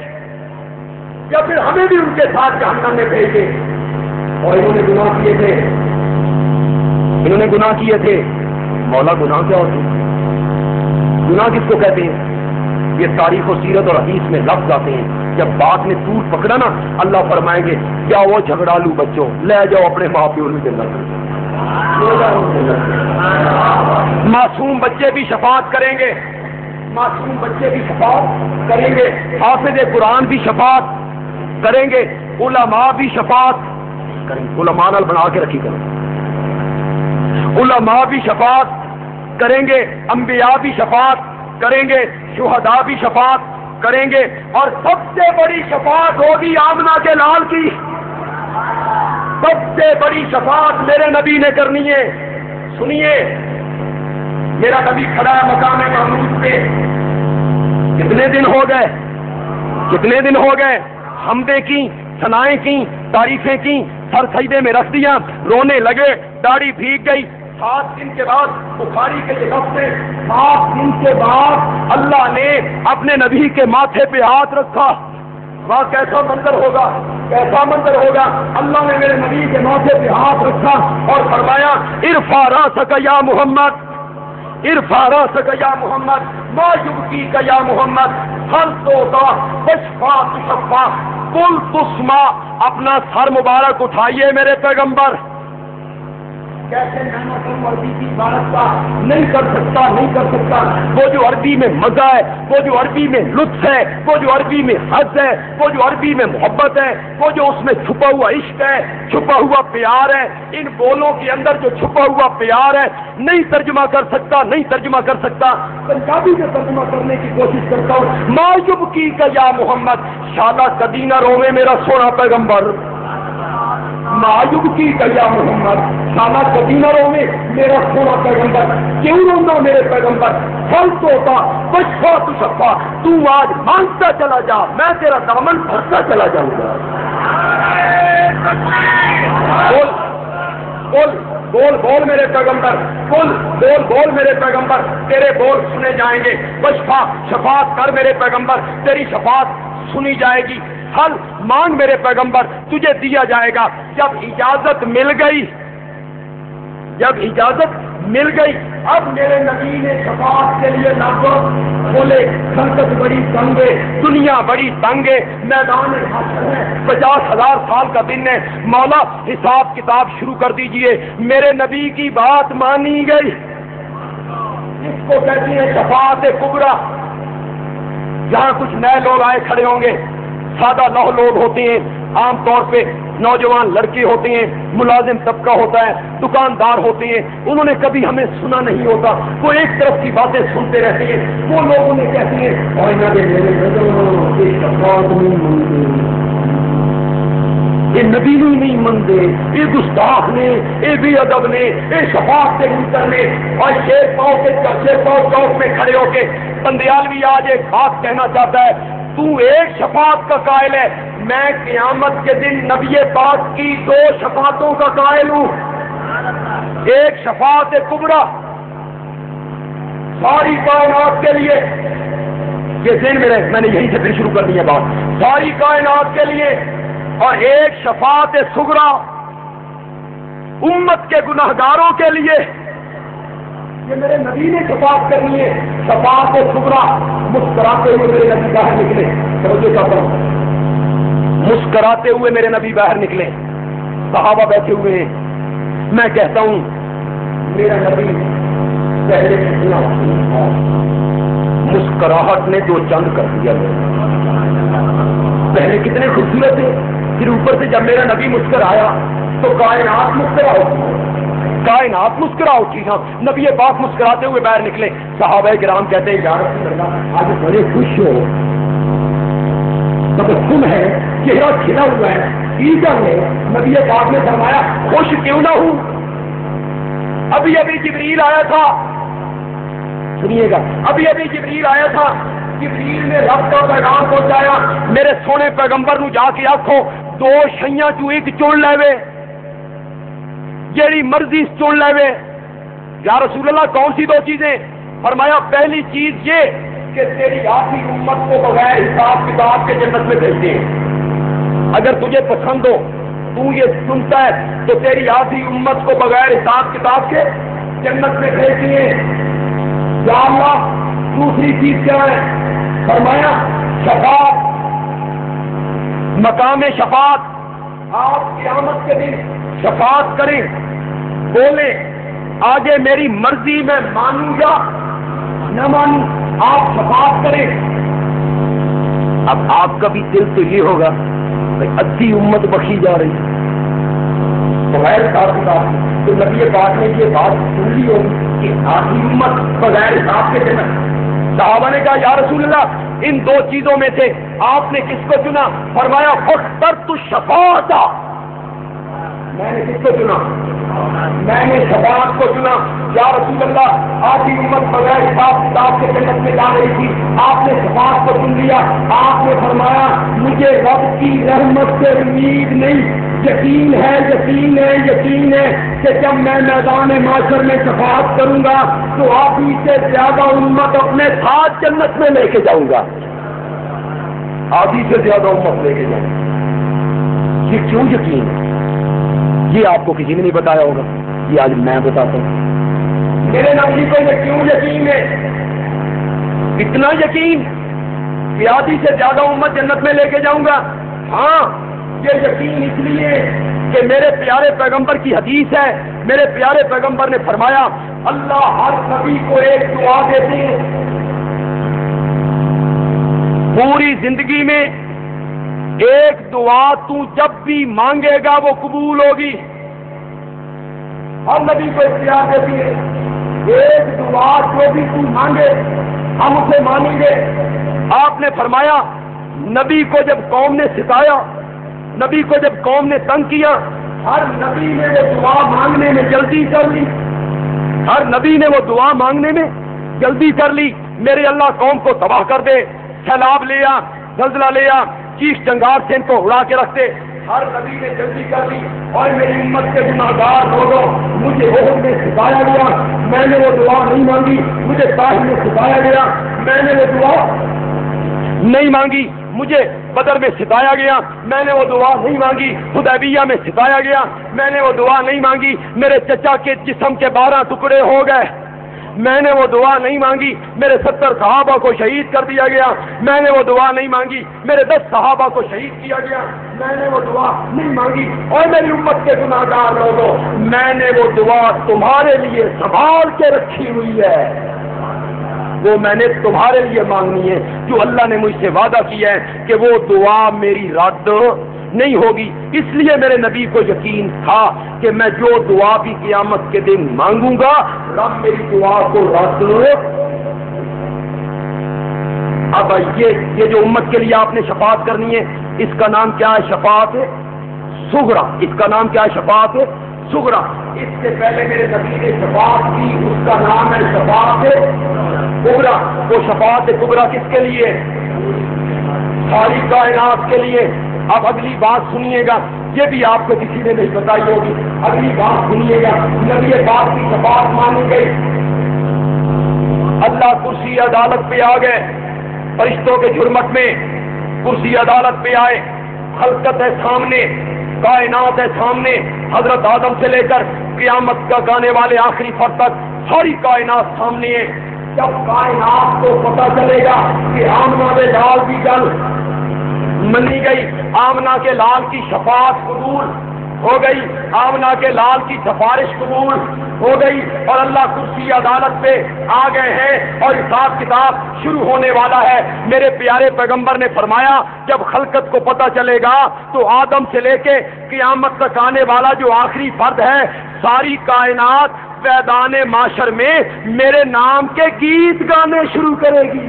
یا پھر ہمیں بھی ان کے ساتھ جہنم میں بھیجے۔ اور انہوں نے گناہ کیے تھے، مولا گناہ کیا ہوتے ہیں؟ گناہ کس کو کہتے ہیں؟ یہ تاریخ و سیرت اور حدیث میں لفظ آتے ہیں، جب بات نے ٹوٹ پکڑا نا، اللہ فرمائیں گے کیا وہ جھگڑالو بچوں لے جاؤ اپنے ماں پیو میں جنت۔ معصوم بچے بھی شفاعت کریں گے، معصوم بچے بھی شفاعت کریں گے، حافظ قرآن بھی شفاعت کریں گے، علماء بھی شفاعت کریں گے، علماء نال بنا کے رکھی کریں، علماء بھی شفاعت کریں گے، انبیاء بھی شفاعت کریں گے، شہداء بھی شفاعت کریں گے، اور سب سے بڑی شفاعت ہوگی آمنہ کے لال کی۔ سب سے بڑی شفاعت میرے نبی نے کرنی ہے. سنیے، میرا نبی کھڑا ہے مقام محمود پہ. کتنے دن ہو گئے، کتنے دن ہو گئے، حمدیں کی، ثنائیں کی، تعریفیں کی، سر سجدے میں رکھ دیا، رونے لگے، داڑھی بھیگ گئی. 7 دن کے بعد بخاری کے لفظ میں 7 دن کے بعد اللہ نے اپنے نبی کے ماتھے پہ ہاتھ رکھا. واہ کیسا منظر ہوگا، کیسا منظر ہوگا. اللہ نے میرے نبی کے ماتھے پہ ہاتھ رکھا اور فرمایا ارفع راسک یا محمد، ارفع راسک یا محمد، ما یبکیک یا محمد، ہل توتا واشفع تشفع قل تسمع. اپنا سر مبارک اٹھائیے میرے پیغمبر. کیسے نعمت مرضی کی عبادت کا نہیں کر سکتا، نہیں کر سکتا. وہ جو عربی میں مزہ ہے، وہ جو عربی میں لطف ہے، وہ جو عربی میں حد ہے، وہ جو عربی میں محبت ہے، وہ جو اس میں چھپا ہوا عشق ہے، چھپا ہوا پیار ہے، ان بولوں کے اندر جو چھپا ہوا پیار ہے نہیں ترجمہ کر سکتا، نہیں ترجمہ کر سکتا. پنجابی میں ترجمہ کرنے کی کوشش کرتا ہوں. ما یبکیک یا محمد، شالا کبھی نہ روے میرا سونا پیغمبر. معیوب کی یا محمد، شالا کبھی نہ روے میرا سونا پیغمبر. کیوں رونا میرے پیغمبر؟ پھل تو ہوتا واشفع تشفع. تو آج مانگتا چلا جا، میں تیرا دامن بھرتا چلا جاؤں گا. بول بول بول بول میرے پیغمبر، بول بول بول میرے پیغمبر، تیرے بول سنے جائیں گے. واشفع، شفاعت کر میرے پیغمبر، تیری شفاعت سنی جائے گی. حل مانگ میرے پیغمبر، تجھے دیا جائے گا. جب اجازت مل گئی، جب اجازت مل گئی، اب میرے نبی نے شفاعت کے لیے ناگوش کھولے. خلقت بڑی تنگ ہے، دنیا بڑی تنگ ہے، میدان حشر ہے، 50,000 سال کا دن ہے. مولا حساب کتاب شروع کر دیجئے. میرے نبی کی بات مانی گئی. اس کو کہتی ہیں شفاعت کبریٰ. جہاں کچھ نئے لوگ آئے کھڑے ہوں گے، سادہ لوگ ہوتے ہیں، عام طور پہ نوجوان لڑکے ہوتے ہیں، ملازم طبقہ ہوتا ہے، دکاندار ہوتے ہیں. انہوں نے کبھی ہمیں سنا نہیں ہوتا، وہ ایک طرف کی باتیں سنتے رہتے ہیں. وہ لوگ انہیں کہتے ہیں یہ نبی نہیں منتے، یہ گستاخ نے، یہ بے ادب نے، یہ شفاعت سے منکر نے. اور شیر پاؤ چوک میں کھڑے ہو کے بندیالوی آج ایک بات کہنا چاہتا ہے. تو ایک شفاعت کا قائل ہے، میں قیامت کے دن نبی پاک کی 2 شفاعتوں کا قائل ہوں. ایک شفاعت کبریٰ ساری کائنات کے لیے، یہ دن میں نے یہیں سے پھر شروع کر دی ہے بات، ساری کائنات کے لیے. اور ایک شفاعت صغریٰ امت کے گناہگاروں کے لیے. یہ میرے نبی نے شفاعت کرنی ہے. شفاعت صغریٰ. مسکراتے ہوئے میرے نبی باہر نکلے. توجہ کرتا ہوں، مسکراتے ہوئے میرے نبی باہر نکلے. صحابہ بیٹھے ہوئے ہیں. میں کہتا ہوں میرا نبی پہلے کتنا مسکراہٹ نے 2 چند کر دیا. پہلے کتنے خوبصورت تھے، پھر اوپر سے جب میرا نبی مسکرایا تو کائنات مسکرا اٹھی، کائنات مسکرا اٹھی. ہاں، نبی پاک مسکراتے ہوئے باہر نکلے. صحابہ کرام کہتے ہیں یا رسول اللہ آج بڑے خوش ہو، تبسم ہے، چہرہ کھلا ہوا ہے، ایجن ہے. نبی پاک نے فرمایا خوش کیوں نہ ہوں، ابھی ابھی جبریل آیا تھا. سنیے گا، ابھی ابھی جبریل آیا تھا. جبریل نے رب کا پیغام پہنچایا. میرے سونے پیغمبر نو جا کے آکھو 2 شیاں چوں ایک چن لے وے، جیڑی مرضی چن لے وے. یا رسول اللہ کون سی 2 چیزیں؟ فرمایا پہلی چیز یہ کہ تیری آخری امت کو بغیر حساب کتاب کے جنت میں بھیجتے ہیں. اگر تجھے پسند ہو، تو یہ سنتا ہے تو تیری آخری امت کو بغیر حساب کتاب کے جنت میں بھیجتے ہیں. یا اللہ دوسری چیز کیا ہے؟ فرمایا شفاعت، مقام شفاعت. آپ قیامت کے دن شفاعت کریں، بولیں آگے میری مرضی میں مانوں یا نہ مانوں، آپ شفاعت کریں. اب آپ کا بھی دل تو یہ ہوگا ادھی امت بخشی جا رہی ہے بغیر حساب کتاب. تو نبی پاک نے یہ بات سن لی ہوگی کہ آخری امت بغیر حساب کے جنت. صحابہ نے کہا یا رسول اللہ ان 2 چیزوں میں سے آپ نے کس کو چنا؟ فرمایا فاخترت الشفاعۃ، میں نے کس کو چنا؟ میں نے شفاعت کو چنا. یا رسول اللہ آپ کی امت بغیر حساب کتاب کے جنت میں جا رہی تھی, آپ نے شفاعت کو چن لیا. آپ نے فرمایا مجھے رب کی رحمت سے امید نہیں, یقین ہے یقین ہے یقین ہے کہ جب میں میدان معاشر میں شفاعت کروں گا تو آپ ہی سے زیادہ امت اپنے ساتھ جنت میں لے کے جاؤں گا. آدھی سے زیادہ امت لے کے جاؤں گا. یہ کیوں یقین ہے؟ یہ آپ کو کسی نے نہیں بتایا ہوگا, یہ آج میں بتاتا ہوں. میرے نبی کو یہ کیوں یقین ہے؟ اتنا یقین کہ آدھی سے زیادہ امت جنت میں لے کے جاؤں گا. ہاں یہ یقین اس لیے کہ میرے پیارے پیغمبر کی حدیث ہے. میرے پیارے پیغمبر نے فرمایا اللہ ہر نبی کو ایک دعا دیتے ہیں, پوری زندگی میں ایک دعا تو جب بھی مانگے گا وہ قبول ہوگی. ہر نبی کو اختیار دیتی ہے, ایک دعا جو بھی تو مانگے ہم اسے مانیں گے. آپ نے فرمایا نبی کو جب قوم نے ستایا, نبی کو جب قوم نے تنگ کیا, ہر نبی نے وہ دعا مانگنے میں جلدی کر لی. ہر نبی نے وہ دعا مانگنے میں جلدی کر لی. میرے اللہ قوم کو تباہ کر دے, سیلاب لیا, زلزلہ لیا, چیخ چنگار سے ان کو اڑا کے رکھتے. ہر نبی نے جلدی کر لی. اور میری امت کے گناہگار لوگوں, مجھے احد میں ستایا گیا, میں نے وہ دعا نہیں مانگی. مجھے طائف میں ستایا گیا, میں نے وہ دعا نہیں مانگی. مجھے بدر میں ستایا گیا, میں نے وہ دعا نہیں مانگی. حدیبیہ میں ستایا گیا, میں نے وہ دعا نہیں مانگی. میرے چچا کے جسم کے 12 ٹکڑے ہو گئے, میں نے وہ دعا نہیں مانگی. میرے 70 صحابہ کو شہید کر دیا گیا, میں نے وہ دعا نہیں مانگی. میرے 10 صحابہ کو شہید کیا گیا, میں نے وہ دعا نہیں مانگی. اور میری امت کے گناہگار لوگوں, میں نے وہ دعا تمہارے لیے سنبھال کے رکھی ہوئی ہے. وہ میں نے تمہارے لیے مانگنی ہے جو اللہ نے مجھ سے وعدہ کیا ہے کہ وہ دعا میری رد نہیں ہوگی. اس لیے میرے نبی کو یقین تھا کہ میں جو دعا بھی قیامت کے دن مانگوں گا رب میری دعا کو رد. اب یہ جو امت کے لیے آپ نے شفاعت کرنی ہے اس کا نام کیا ہے؟ شفاعت صغریٰ. اس کا نام کیا ہے؟ شفاعت صغریٰ. اس سے پہلے میرے نبی نے شفاعت کی, اس کا نام ہے شفاعت کبریٰ. وہ شفاعت کبریٰ کس کے لیے؟ ساری کائنات کے لیے. اب اگلی بات سنیے گا, یہ بھی آپ کو کسی نے نہیں بتائی ہوگی. اگلی بات سنیے گا, نبی پاک کی شفاعت مانی گئی. اللہ کرسی عدالت پہ آ گئے, فرشتوں کے جھرمٹ میں کرسی عدالت پہ آئے. خلقت ہے سامنے, کائنات ہے سامنے, حضرت آدم سے لے کر قیامت کا گانے والے آخری فرد تک ساری کائنات سامنے ہے. جب کائنات کو پتہ چلے گا کہ آمنہ کے لال کی گل منی گئی, آمنہ کے لال کی شفاعت قبول ہو گئی, آمنہ کے لال کی سفارش قبول ہو گئی, اور اللہ کرسی عدالت پہ آ گئے ہیں اور حساب کتاب شروع ہونے والا ہے. میرے پیارے پیغمبر نے فرمایا جب خلقت کو پتہ چلے گا تو آدم سے لے کے قیامت تک آنے والا جو آخری فرد ہے ساری کائنات میدان معاشر میں میرے نام کے گیت گانے شروع کرے گی.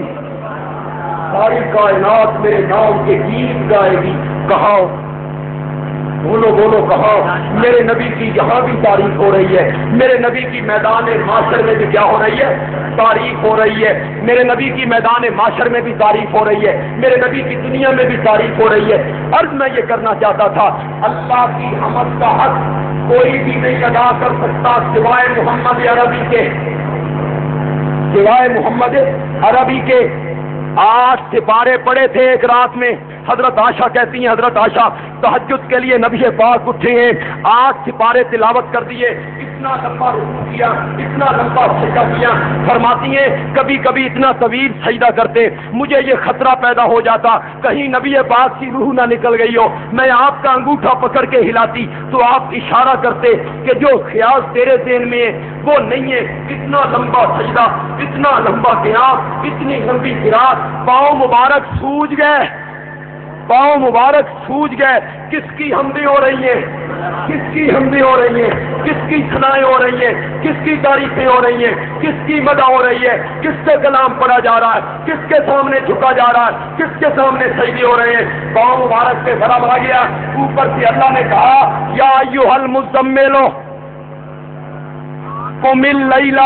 ساری کائنات میرے نام کے گیت گائے گی. کہا بولو بولو کہا میرے نبی کی یہاں بھی تعریف ہو رہی ہے, میرے نبی کی میدان معاشر میں بھی کیا ہو رہی ہے؟ تعریف ہو رہی ہے. میرے نبی کی میدان معاشر میں بھی تعریف ہو رہی ہے, میرے نبی کی دنیا میں بھی تعریف ہو رہی ہے. عرض میں یہ کرنا چاہتا تھا, اللہ کی حمد کا حق کوئی بھی نہیں ادا کر سکتا سوائے محمد عربی کے, سوائے محمد عربی کے. 8 سپارے پڑے تھے ایک رات میں. حضرت عائشہ کہتی ہیں, حضرت عائشہ تہجد کے لیے نبی پاک اٹھے ہیں, 8 سپارے تلاوت کر دیے, اتنا لمبا رکوع کیا, اتنا لمبا سجدہ کیا. فرماتی ہیں کبھی کبھی اتنا طویل سجدہ کرتے مجھے یہ خطرہ پیدا ہو جاتا کہیں نبی پاک کی روح نہ نکل گئی ہو. میں آپ کا انگوٹھا پکڑ کے ہلاتی تو آپ اشارہ کرتے کہ جو خیال تیرے ذہن میں ہے وہ نہیں ہے. اتنا لمبا سجدہ, اتنا لمبا قیام, اتنی لمبی قرات. پاؤں مبارک سوج گئے, پاؤں مبارک سوج گئے. کس کی حمدیں ہو رہی ہیں؟ کس کی حمدیں ہو رہی ہیں، کس کی ثنائیں ہو رہی ہیں، کس کی تعریفیں ہو رہی ہیں، کس کی مدح ہو رہی ہے، کس سے کلام پڑھا جا رہا ہے، کس کے سامنے جھکا جا رہا ہے، کس کے سامنے سجدے ہو رہے ہیں۔ پاؤں مبارک پہ ضرب آ گیا، اوپر سے اللہ نے کہا یا ایھا المزمل قم اللیل،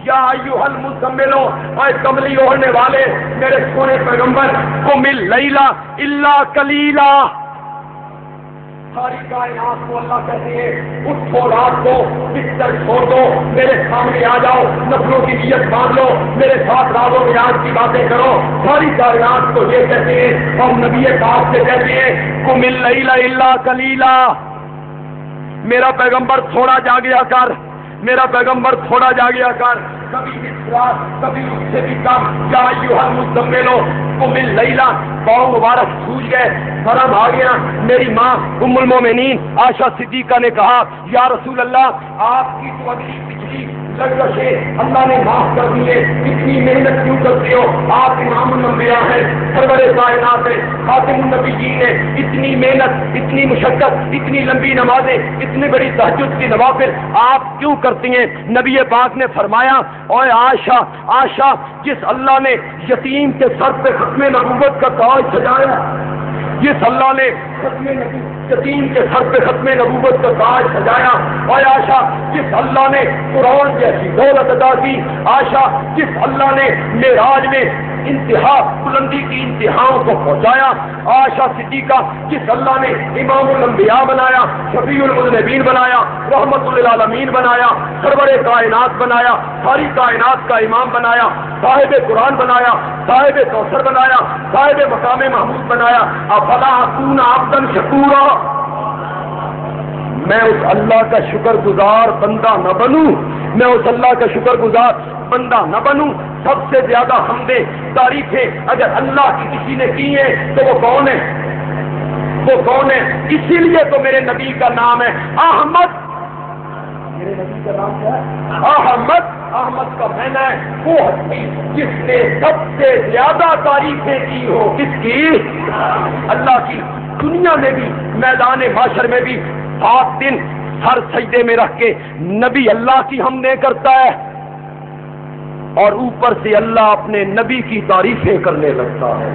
یا ایھا المزمل، اے کملی اوڑھنے والے میرے سونے پیغمبر، قم اللیل الا قلیلا۔ ساری کائنات کو اللہ کہتے ہیں اٹھو رات کو بستر چھوڑ دو، میرے سامنے آ جاؤ، نفلوں کی نیت باندھ لو، میرے ساتھ راز و نیاز کی باتیں کرو۔ ساری کائنات کو یہ کہتے ہیں اور نبی پاک سے کہتے ہیں قم اللیل الا قلیلا، میرا پیغمبر تھوڑا جاگیا کر، میرا پیغمبر تھوڑا جاگیا کر، کبھی اس رات کبھی اس سے بھی کم۔ یا ایھا المزمل قم اللیل، پاؤں مبارک سوج گئے، شرم آ گیا۔ میری ماں ام المومنین عائشہ صدیقہ نے کہا یا رسول اللہ آپ کی تو اگلی پچھلی لگزشیں اللہ نے معاف کر دیے، اتنی محنت کیوں کرتے ہو؟ آپ امام الانبیاء ہیں، سرور کائنات ہیں، خاتم النبیین ہیں، اتنی محنت، اتنی مشقت، اتنی لمبی نمازیں، اتنی بڑی تہجد کی نوافل آپ کیوں کرتی ہیں؟ نبی پاک نے فرمایا اوے عائشہ، عائشہ جس اللہ نے یتیم کے سر پہ ختم نبوت کا تاج سجایا، جس اللہ نے یتیم کے سر پہ ختم نبوت کا تاج سجایا، اور عائشہ جس اللہ نے قرآن جیسی دولت عطا کی، عائشہ جس اللہ نے معراج میں انتہا بلندی کی انتہاؤں کو پہنچایا، عائشہ صدیقہ جس اللہ نے امام الانبیاء بنایا، شفیع المذنبین بنایا، رحمت للعالمین بنایا، سرور کائنات بنایا، ساری کائنات کا امام بنایا، صاحب قرآن بنایا، صاحب کوثر بنایا، صاحب مقام محمود بنایا، افلا اکون عبدا شکورا، میں اس اللہ کا شکر گزار بندہ نہ بنوں، میں اس اللہ کا شکر گزار بندہ نہ بنوں؟ سب سے زیادہ حمدیں تعریفیں اگر اللہ کی کسی نے کی ہیں تو وہ کون ہے؟ وہ کون ہے؟ اسی لیے تو میرے نبی کا نام ہے احمد۔ میرے نبی کا نام کیا ہے؟ احمد۔ احمد کا معنی ہے وہ ہستی جس نے سب سے زیادہ تعریفیں کی ہو، کس کی؟ اللہ کی۔ دنیا میں بھی میدان محشر میں بھی 7 دن سر سجدے میں رکھ کے نبی اللہ کی حمدیں کرتا ہے، اور اوپر سے اللہ اپنے نبی کی تعریفیں کرنے لگتا ہے،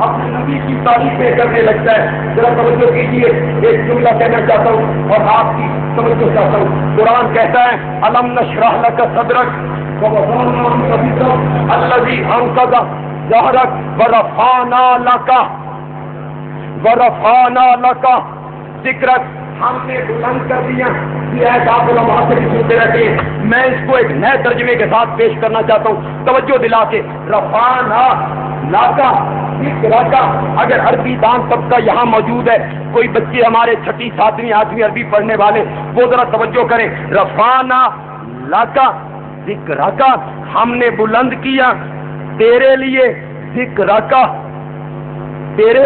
اپنے نبی کی تعریفیں کرنے لگتا ہے۔ ذرا توجہ کیجیے، ایک جملہ کہنا چاہتا ہوں اور آپ کی توجہ چاہتا ہوں۔ قرآن کہتا ہے الم نشرح لک صدرک ووضعنا عنک وزرک الذی انقض ظہرک ورفعنا لک ذکرک، ہم نے بلند کر دیا۔ یہ آپ علماء سے بھی سنتے رہتے ہیں، میں اس کو ایک نئے ترجمے کے ساتھ پیش کرنا چاہتا ہوں، توجہ دلا کے۔ رفعنا لک ذکرک، اگر عربی دان طبقہ یہاں موجود ہے، کوئی بچے ہمارے 6ٹھی 7ویں 8ویں عربی پڑھنے والے، وہ ذرا توجہ کریں۔ رفعنا لک ذکرک، ہم نے بلند کیا تیرے لیے ذکرک، تیرے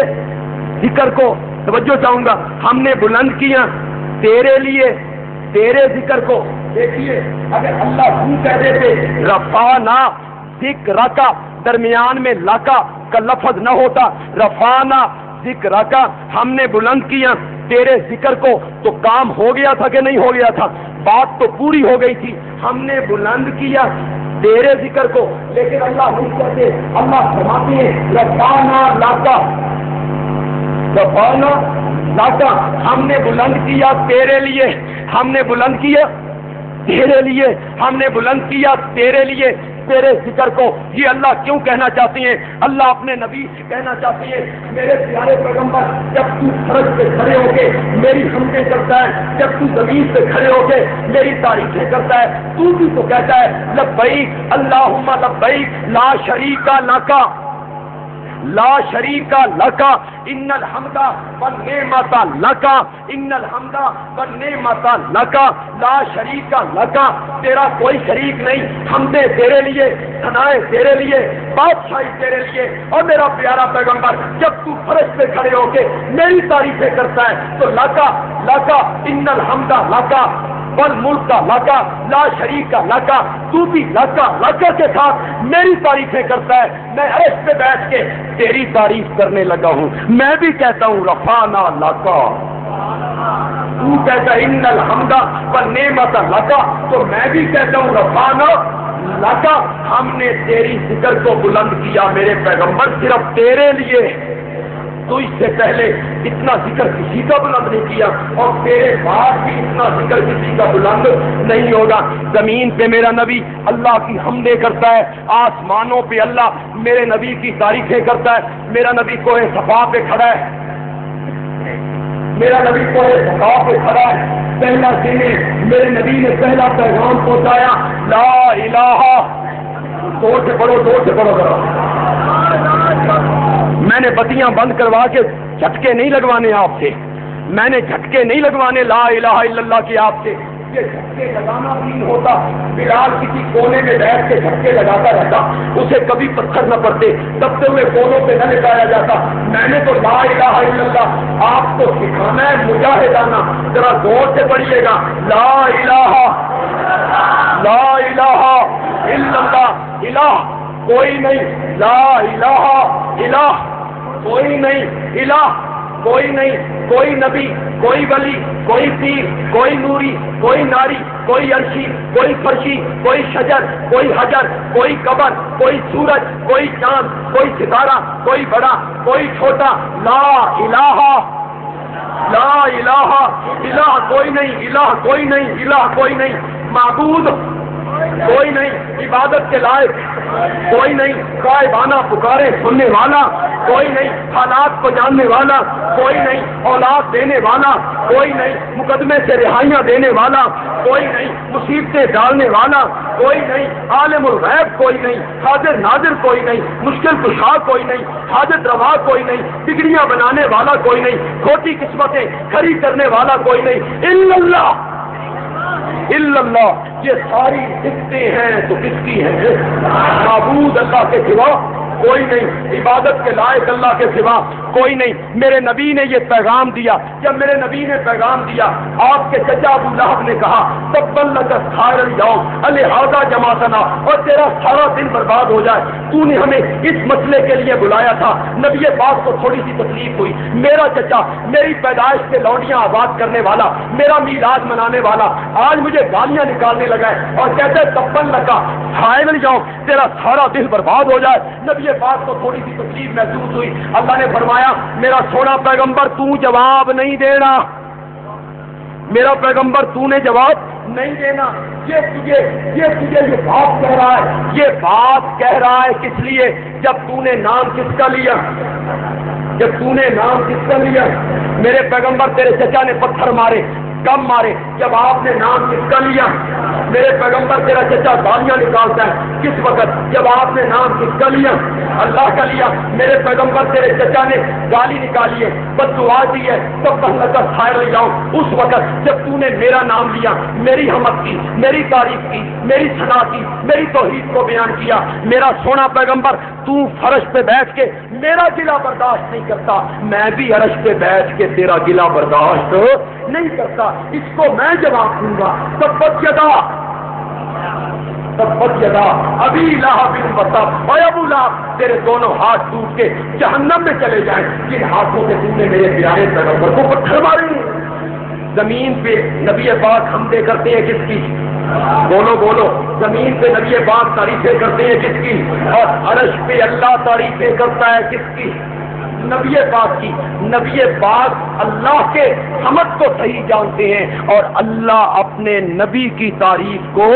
ذکر کو، توجہ چاہوں گا، ہم نے بلند کیا تیرے لیے تیرے ذکر کو۔ دیکھیے اگر اللہ کیوں کہہ دیتے رفعنا ذکرک، درمیان میں لکا کا لفظ نہ ہوتا، رفعنا ذکرک، ہم نے بلند کیا تیرے ذکر کو، تو کام ہو گیا تھا کہ نہیں ہو گیا تھا؟ بات تو پوری ہو گئی تھی، ہم نے بلند کیا تیرے ذکر کو۔ لیکن اللہ نہیں کہتے، اللہ فرماتے ہیں رفعنا لکا، رفعنا لکا، ہم نے بلند کیا تیرے لیے، ہم نے بلند کیا تیرے لیے، ہم نے بلند کیا تیرے لیے تیرے ذکر کو۔ یہ اللہ کیوں کہنا چاہتے ہیں؟ اللہ اپنے نبی سے کہنا چاہتے ہیں میرے پیارے پیغمبر، جب تو فرش پہ کھڑے ہو کے میری حمدیں کرتا ہے، جب تو زمین پہ کھڑے ہو کے میری تعریفیں کرتا ہے، تو بھی تو کہتا ہے لبیک اللہم لبیک لا شریک لک، لا شریک لک ان الحمد والنعمت لک، ان الحمد والنعمت لک لا شریک لک، تیرا کوئی شریک نہیں، حمدیں تیرے لیے، ثنائیں تیرے لیے، بادشاہی تیرے لیے۔ اور میرا پیارا پیغمبر جب تو فرش پہ کھڑے ہو کے میری تعریفیں کرتا ہے تو لکا لکا ان الحمد لکا والملک لکا لا شریک لکا، تو بھی لکا لکا کے ساتھ میری تعریفیں کرتا ہے۔ میں عرش پہ بیٹھ کے تیری تعریف کرنے لگا ہوں، میں بھی کہتا ہوں رفعنا لکا تو کہتا ہے ان الحمد والنعمت لک، تو میں بھی کہتا ہوں رفعنا لک، ہم نے تیری ذکر کو بلند کیا میرے پیغمبر صرف تیرے لیے، تو اس سے پہلے اتنا ذکر کسی کا بلند نہیں کیا اور تیرے بعد بھی اتنا ذکر کسی کا بلند نہیں ہوگا۔ زمین پہ میرا نبی اللہ کی حمدیں کرتا ہے، آسمانوں پہ اللہ میرے نبی کی تعریفیں کرتا ہے۔ میرا نبی کوہ صفا پہ کھڑا ہے، میرا نبی کوہ صفا پہ کھڑا ہے، پہلا دن میرے نبی نے پہلا پیغام پہنچایا لا الہ، زور سے پڑھو زور سے پڑھو کرو۔ میں نے بتیاں بند کروا کے جھٹکے نہیں لگوانے آپ سے، میں نے جھٹکے نہیں لگوانے لا الہ الا اللہ کے آپ سے، یہ جھٹکے لگانا بھی ہوتا۔ بلال کسی کونے میں بیٹھ کے جھٹکے لگاتا رہتا، اسے کبھی پتھر نہ پڑتے، دبتے ہوئے کونوں پہ نہ لٹایا جاتا۔ میں نے تو لا الہ الا اللہ آپ کو سکھانا ہے مجاہدانہ، ذرا زور سے پڑھیے گا لا الہ الا اللہ، الہ کوئی نہیں، لا الہ الہ کوئی نہیں، الہ کوئی نہیں، کوئی نبی، کوئی ولی، کوئی پیر، کوئی نوری، کوئی ناری، کوئی عرشی، کوئی فرشی، کوئی شجر، کوئی حجر، کوئی قبر، کوئی سورج، کوئی چاند، کوئی ستارہ، کوئی بڑا، کوئی چھوٹا، لا الہ الہ کوئی نہیں، الہ کوئی نہیں، الہ کوئی نہیں، معبود کوئی نہیں، عبادت کے لائق کوئی نہیں، غائبانہ پکارے سننے والا کوئی نہیں، حالات کو جاننے والا کوئی نہیں، اولاد دینے والا کوئی نہیں، مقدمے سے رہائیاں دینے والا کوئی نہیں، مصیبتیں ڈالنے والا کوئی نہیں، عالم الغیب کوئی نہیں، حاضر ناظر کوئی نہیں، مشکل کشا کوئی نہیں، حاجت روا کوئی نہیں، بگڑیاں بنانے والا کوئی نہیں، کھوٹی قسمتیں کھڑی کرنے والا کوئی نہیں، الا اللہ الا اللہ۔ یہ ساری صفتیں ہیں تو کس کی ہیں؟ معبود اللہ کے سوا کوئی نہیں، عبادت کے لائق اللہ کے سوا کوئی نہیں۔ میرے نبی نے یہ پیغام دیا، جب میرے نبی نے پیغام دیا آپ کے چچا ابو لہب نے کہا تبا لک سائر اليوم لہذا جماعتنا، اور تیرا سارا دن برباد ہو جائے، تو نے ہمیں اس مسئلے کے لیے بلایا تھا۔ نبی پاک کو تھوڑی سی تکلیف ہوئی، میرا چچا میری پیدائش سے لونڈیاں آباد کرنے والا، میرا میلاد منانے والا آج مجھے گالیاں نکالنے لگا ہے اور کہتے ہیں تبا لک سائر اليوم، تیرا سارا دن برباد ہو جائے۔ نبی پاک کو تھوڑی سی تکلیف محسوس ہوئی، اللہ نے فرمایا میرا سونا پیغمبر تو جواب نہیں دینا، میرا پیغمبر تو نے جواب نہیں دینا، یہ تجھے بات کہہ رہا ہے، یہ بات کہہ رہا ہے کس لیے؟ جب تو نے نام کس کا لیا، جب تو نے نام کس کا لیا؟ میرے پیغمبر تیرے چچا نے پتھر مارے، کب مارے؟ جب آپ نے نام کس کا لیا؟ میرے پیغمبر تیرا چچا گالیاں نکالتا ہے کس وقت؟ جب آپ نے نام کس کا لیا؟ اللہ کا لیا۔ میرے پیغمبر تیرے چچا نے گالی نکالی ہے، بد دعا دی ہے، تب بہت سائر لے جاؤ اس وقت جب تو نے میرا نام لیا، میری حمد کی، میری تعریف کی، میری ثنا کی، میری توحید کو بیان کیا۔ میرا سونا پیغمبر تو فرش پہ بیٹھ کے میرا گلا برداشت نہیں کرتا، میں بھی عرش پہ بیٹھ کے تیرا گلا برداشت نہیں کرتا، اس کو میں جواب دوں گا۔ تبت یدا ابی لہب وتب، اے ابو لہب تیرے دونوں ہاتھ ٹوٹ کے جہنم میں چلے جائیں، جن ہاتھوں سے تم نے میرے پیارے پیغمبر کو پتھر مارے۔ زمین پہ نبی پاک حمدیں کرتے ہیں کس کی؟ بولو، زمین پہ نبی پاک تعریفیں کرتے ہیں کس کی؟ اور عرش پہ اللہ تعریفیں کرتا ہے کس کی؟ نبی پاک کی۔ نبی پاک اللہ کے حمد کو صحیح جانتے ہیں اور اللہ اپنے نبی کی تعریف کو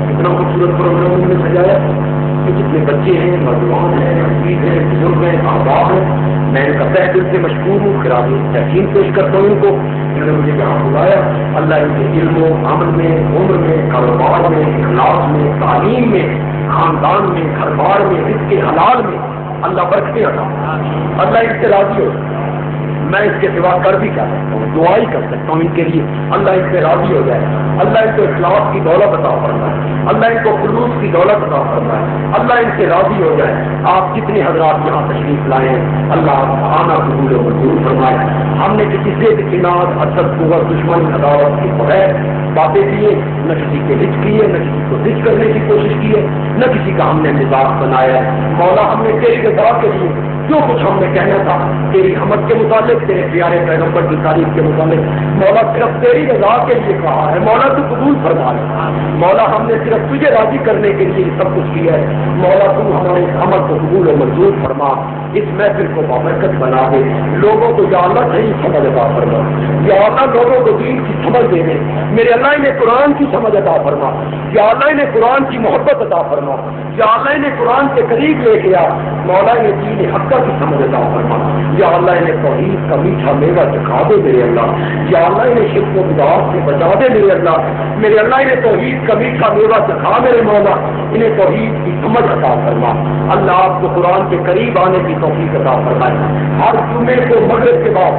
اتنا خوبصورت پروگرام نے سجایا کہ جتنے بچے ہیں، نوجوان ہیں، عزیز ہیں، بزرگ ہیں، احباب ہیں، میں ان کا تہ دل سے مشکور ہوں، خراج تحسین پیش کرتا ہوں ان کو، انہوں نے مجھے یہاں بلایا۔ اللہ ان کے علم و عمل میں، عمر میں، کاروبار میں، اخلاص میں، تعلیم میں، خاندان میں، گھر بار میں، رزق حلال میں اللہ برکتیں عطا، اللہ ان سے راضی ہو۔ میں اس کے سوا کر بھی کیا سکتا ہوں؟ دعا ہی کر سکتا ہوں ان کے لیے، اللہ ان سے راضی ہو جائے، اللہ ان کو اخلاص کی دولت عطا فرمائے، اللہ ان کو خلوص کی دولت عطا فرمائے، اللہ ان سے راضی ہو جائے۔ آپ جتنے حضرات یہاں تشریف لائے ہیں اللہ آنا قبول و منظور فرمائے۔ ہم نے کسی سے بھی کناد، حسد، قوت، دشمن، عداوت کی بغیر باتیں کیے، نہ کسی کے رچ کیے، نہ کسی کو رچ کرنے کی کوشش کی ہے، نہ کسی کا ہم نے مزاج بنایا ہے۔ مولا ہم نے تیری رضا کے لیے جو کچھ ہم نے کہنا تھا تیری حمد کے متعلق، تیرے پیارے پیغمبر کی تعریف کے متعلق، مولا صرف تیری رضا کے لیے کہا ہے۔ مولا تو قبول فرما لے۔ مولا ہم نے صرف تجھے راضی کرنے کے لیے سب کچھ کیا ہے۔ مولا تو ہمارے اس عمل کو قبول و منظور فرما، اس محفل کو بابرکت بنا دے، لوگوں کو یا اللہ صحیح سمجھ عطا فرما، یا اللہ لوگوں کو دین کی سمجھ دے دے، میرے اللہ انہیں قرآن کی سمجھ عطا فرما، یا اللہ انہیں قرآن کی محبت عطا فرما، یا اللہ انہیں قرآن کے قریب لے کے آ، مولا انہیں دین حق کی سمجھ عطا فرما، یا اللہ انہیں توحید کا میٹھا میوہ چکھا دے میرے اللہ، یا اللہ انہیں شرک و بدعات سے بچا دے میرے اللہ، میرے اللہ انہیں توحید کا میٹھا میوہ چکھا میرے مولا، انہیں توحید کی سمجھ عطا فرما۔ اللہ آپ کو قرآن کے قریب آنے کی توفیق عطا فرمائے۔ ہر جمعے کو مغرب کے بعد،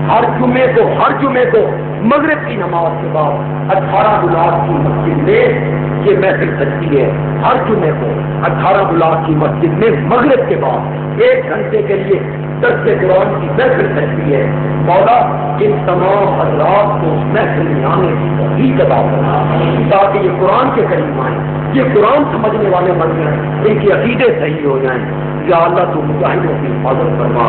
ہر جمعے کو مغرب کی نماز کے بعد 18 گلاب کی مسجد میں یہ محفل سجتی ہے۔ ہر جمعے کو 18 گلاب کی مسجد میں مغرب کے بعد 1 گھنٹے کے لیے درس قرآن کی محفل سجتی ہے۔ مولا ان تمام حضرات کو اس محفل میں آنے کی توفیق عطا فرما تاکہ یہ قرآن کے قریب آئیں، یہ قرآن سمجھنے والے بن جائیں، ان کے عقیدے صحیح ہو جائیں۔ یا اللہ تو مجاہدوں کی حفاظت فرما،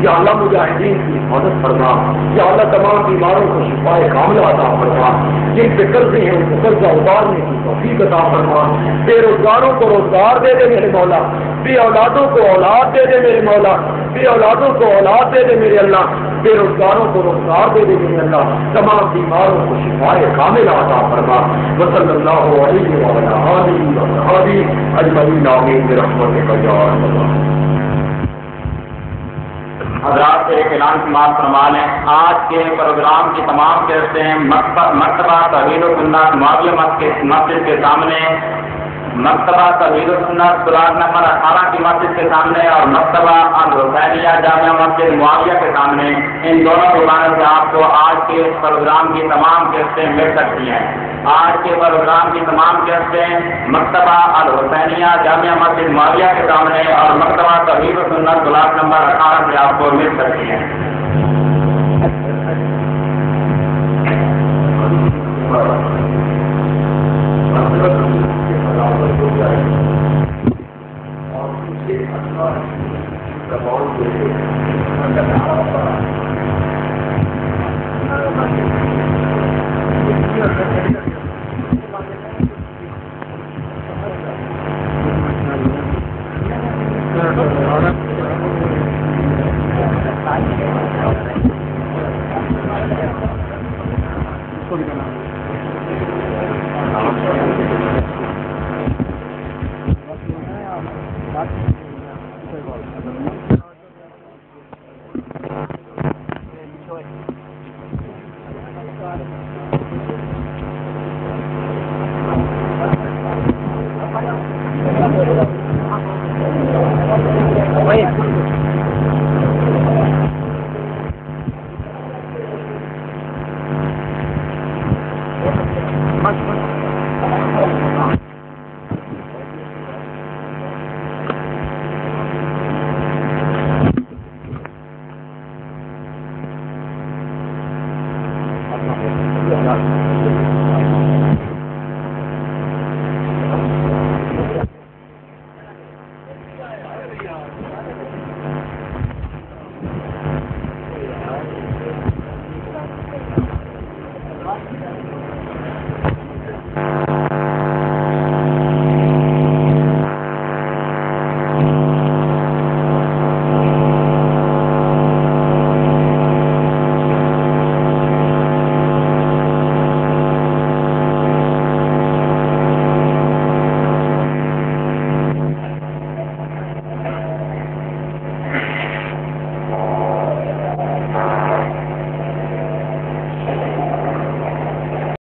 یا اللہ مجاہدین کی حفاظت فرما، یا اللہ تمام بیماروں کو شفاء کاملہ عطا فرما، جن پہ قرضے ہیں ان کو قرضہ اتارنے کی توفیق عطا فرما، بے روزگاروں کو روزگار دے دے میرے مولا، بے اولادوں کو اولاد دے دے میرے مولا، بے اولادوں کو اولاد دے دے میرے اللہ، بے روزگاروں کو روزگار دے دے میرے اللہ، تمام بیماروں کو شفاء کاملہ عطا فرما۔ وصلی اللہ علیہ وعلی آلہ وصحبہ اجمعین آمین برحمتک یا ارحم الراحمین۔ حضرات سے ایک اعلان سماعت فرما لیں۔ آج کے پروگرام کی تمام قسطیں مکتبہ توحید و سنت معاویہ مسجد کے سامنے، مکتبہ توحید و سنت بلاک نمبر 18 کی مسجد کے سامنے اور مکتبہ الحسینیہ جامعہ مسجد معاویہ کے سامنے، ان دونوں دکانوں سے آپ کو آج کے اس پروگرام کی تمام قسطیں مل سکتی ہیں۔ آج کے پروگرام کی تمام قسطیں مکتبہ الحسینیہ جامعہ مسجد معاویہ کے سامنے اور مکتبہ توحید و سنت بلاک نمبر 18 سے آپ کو مل سکتی ہیں۔ اور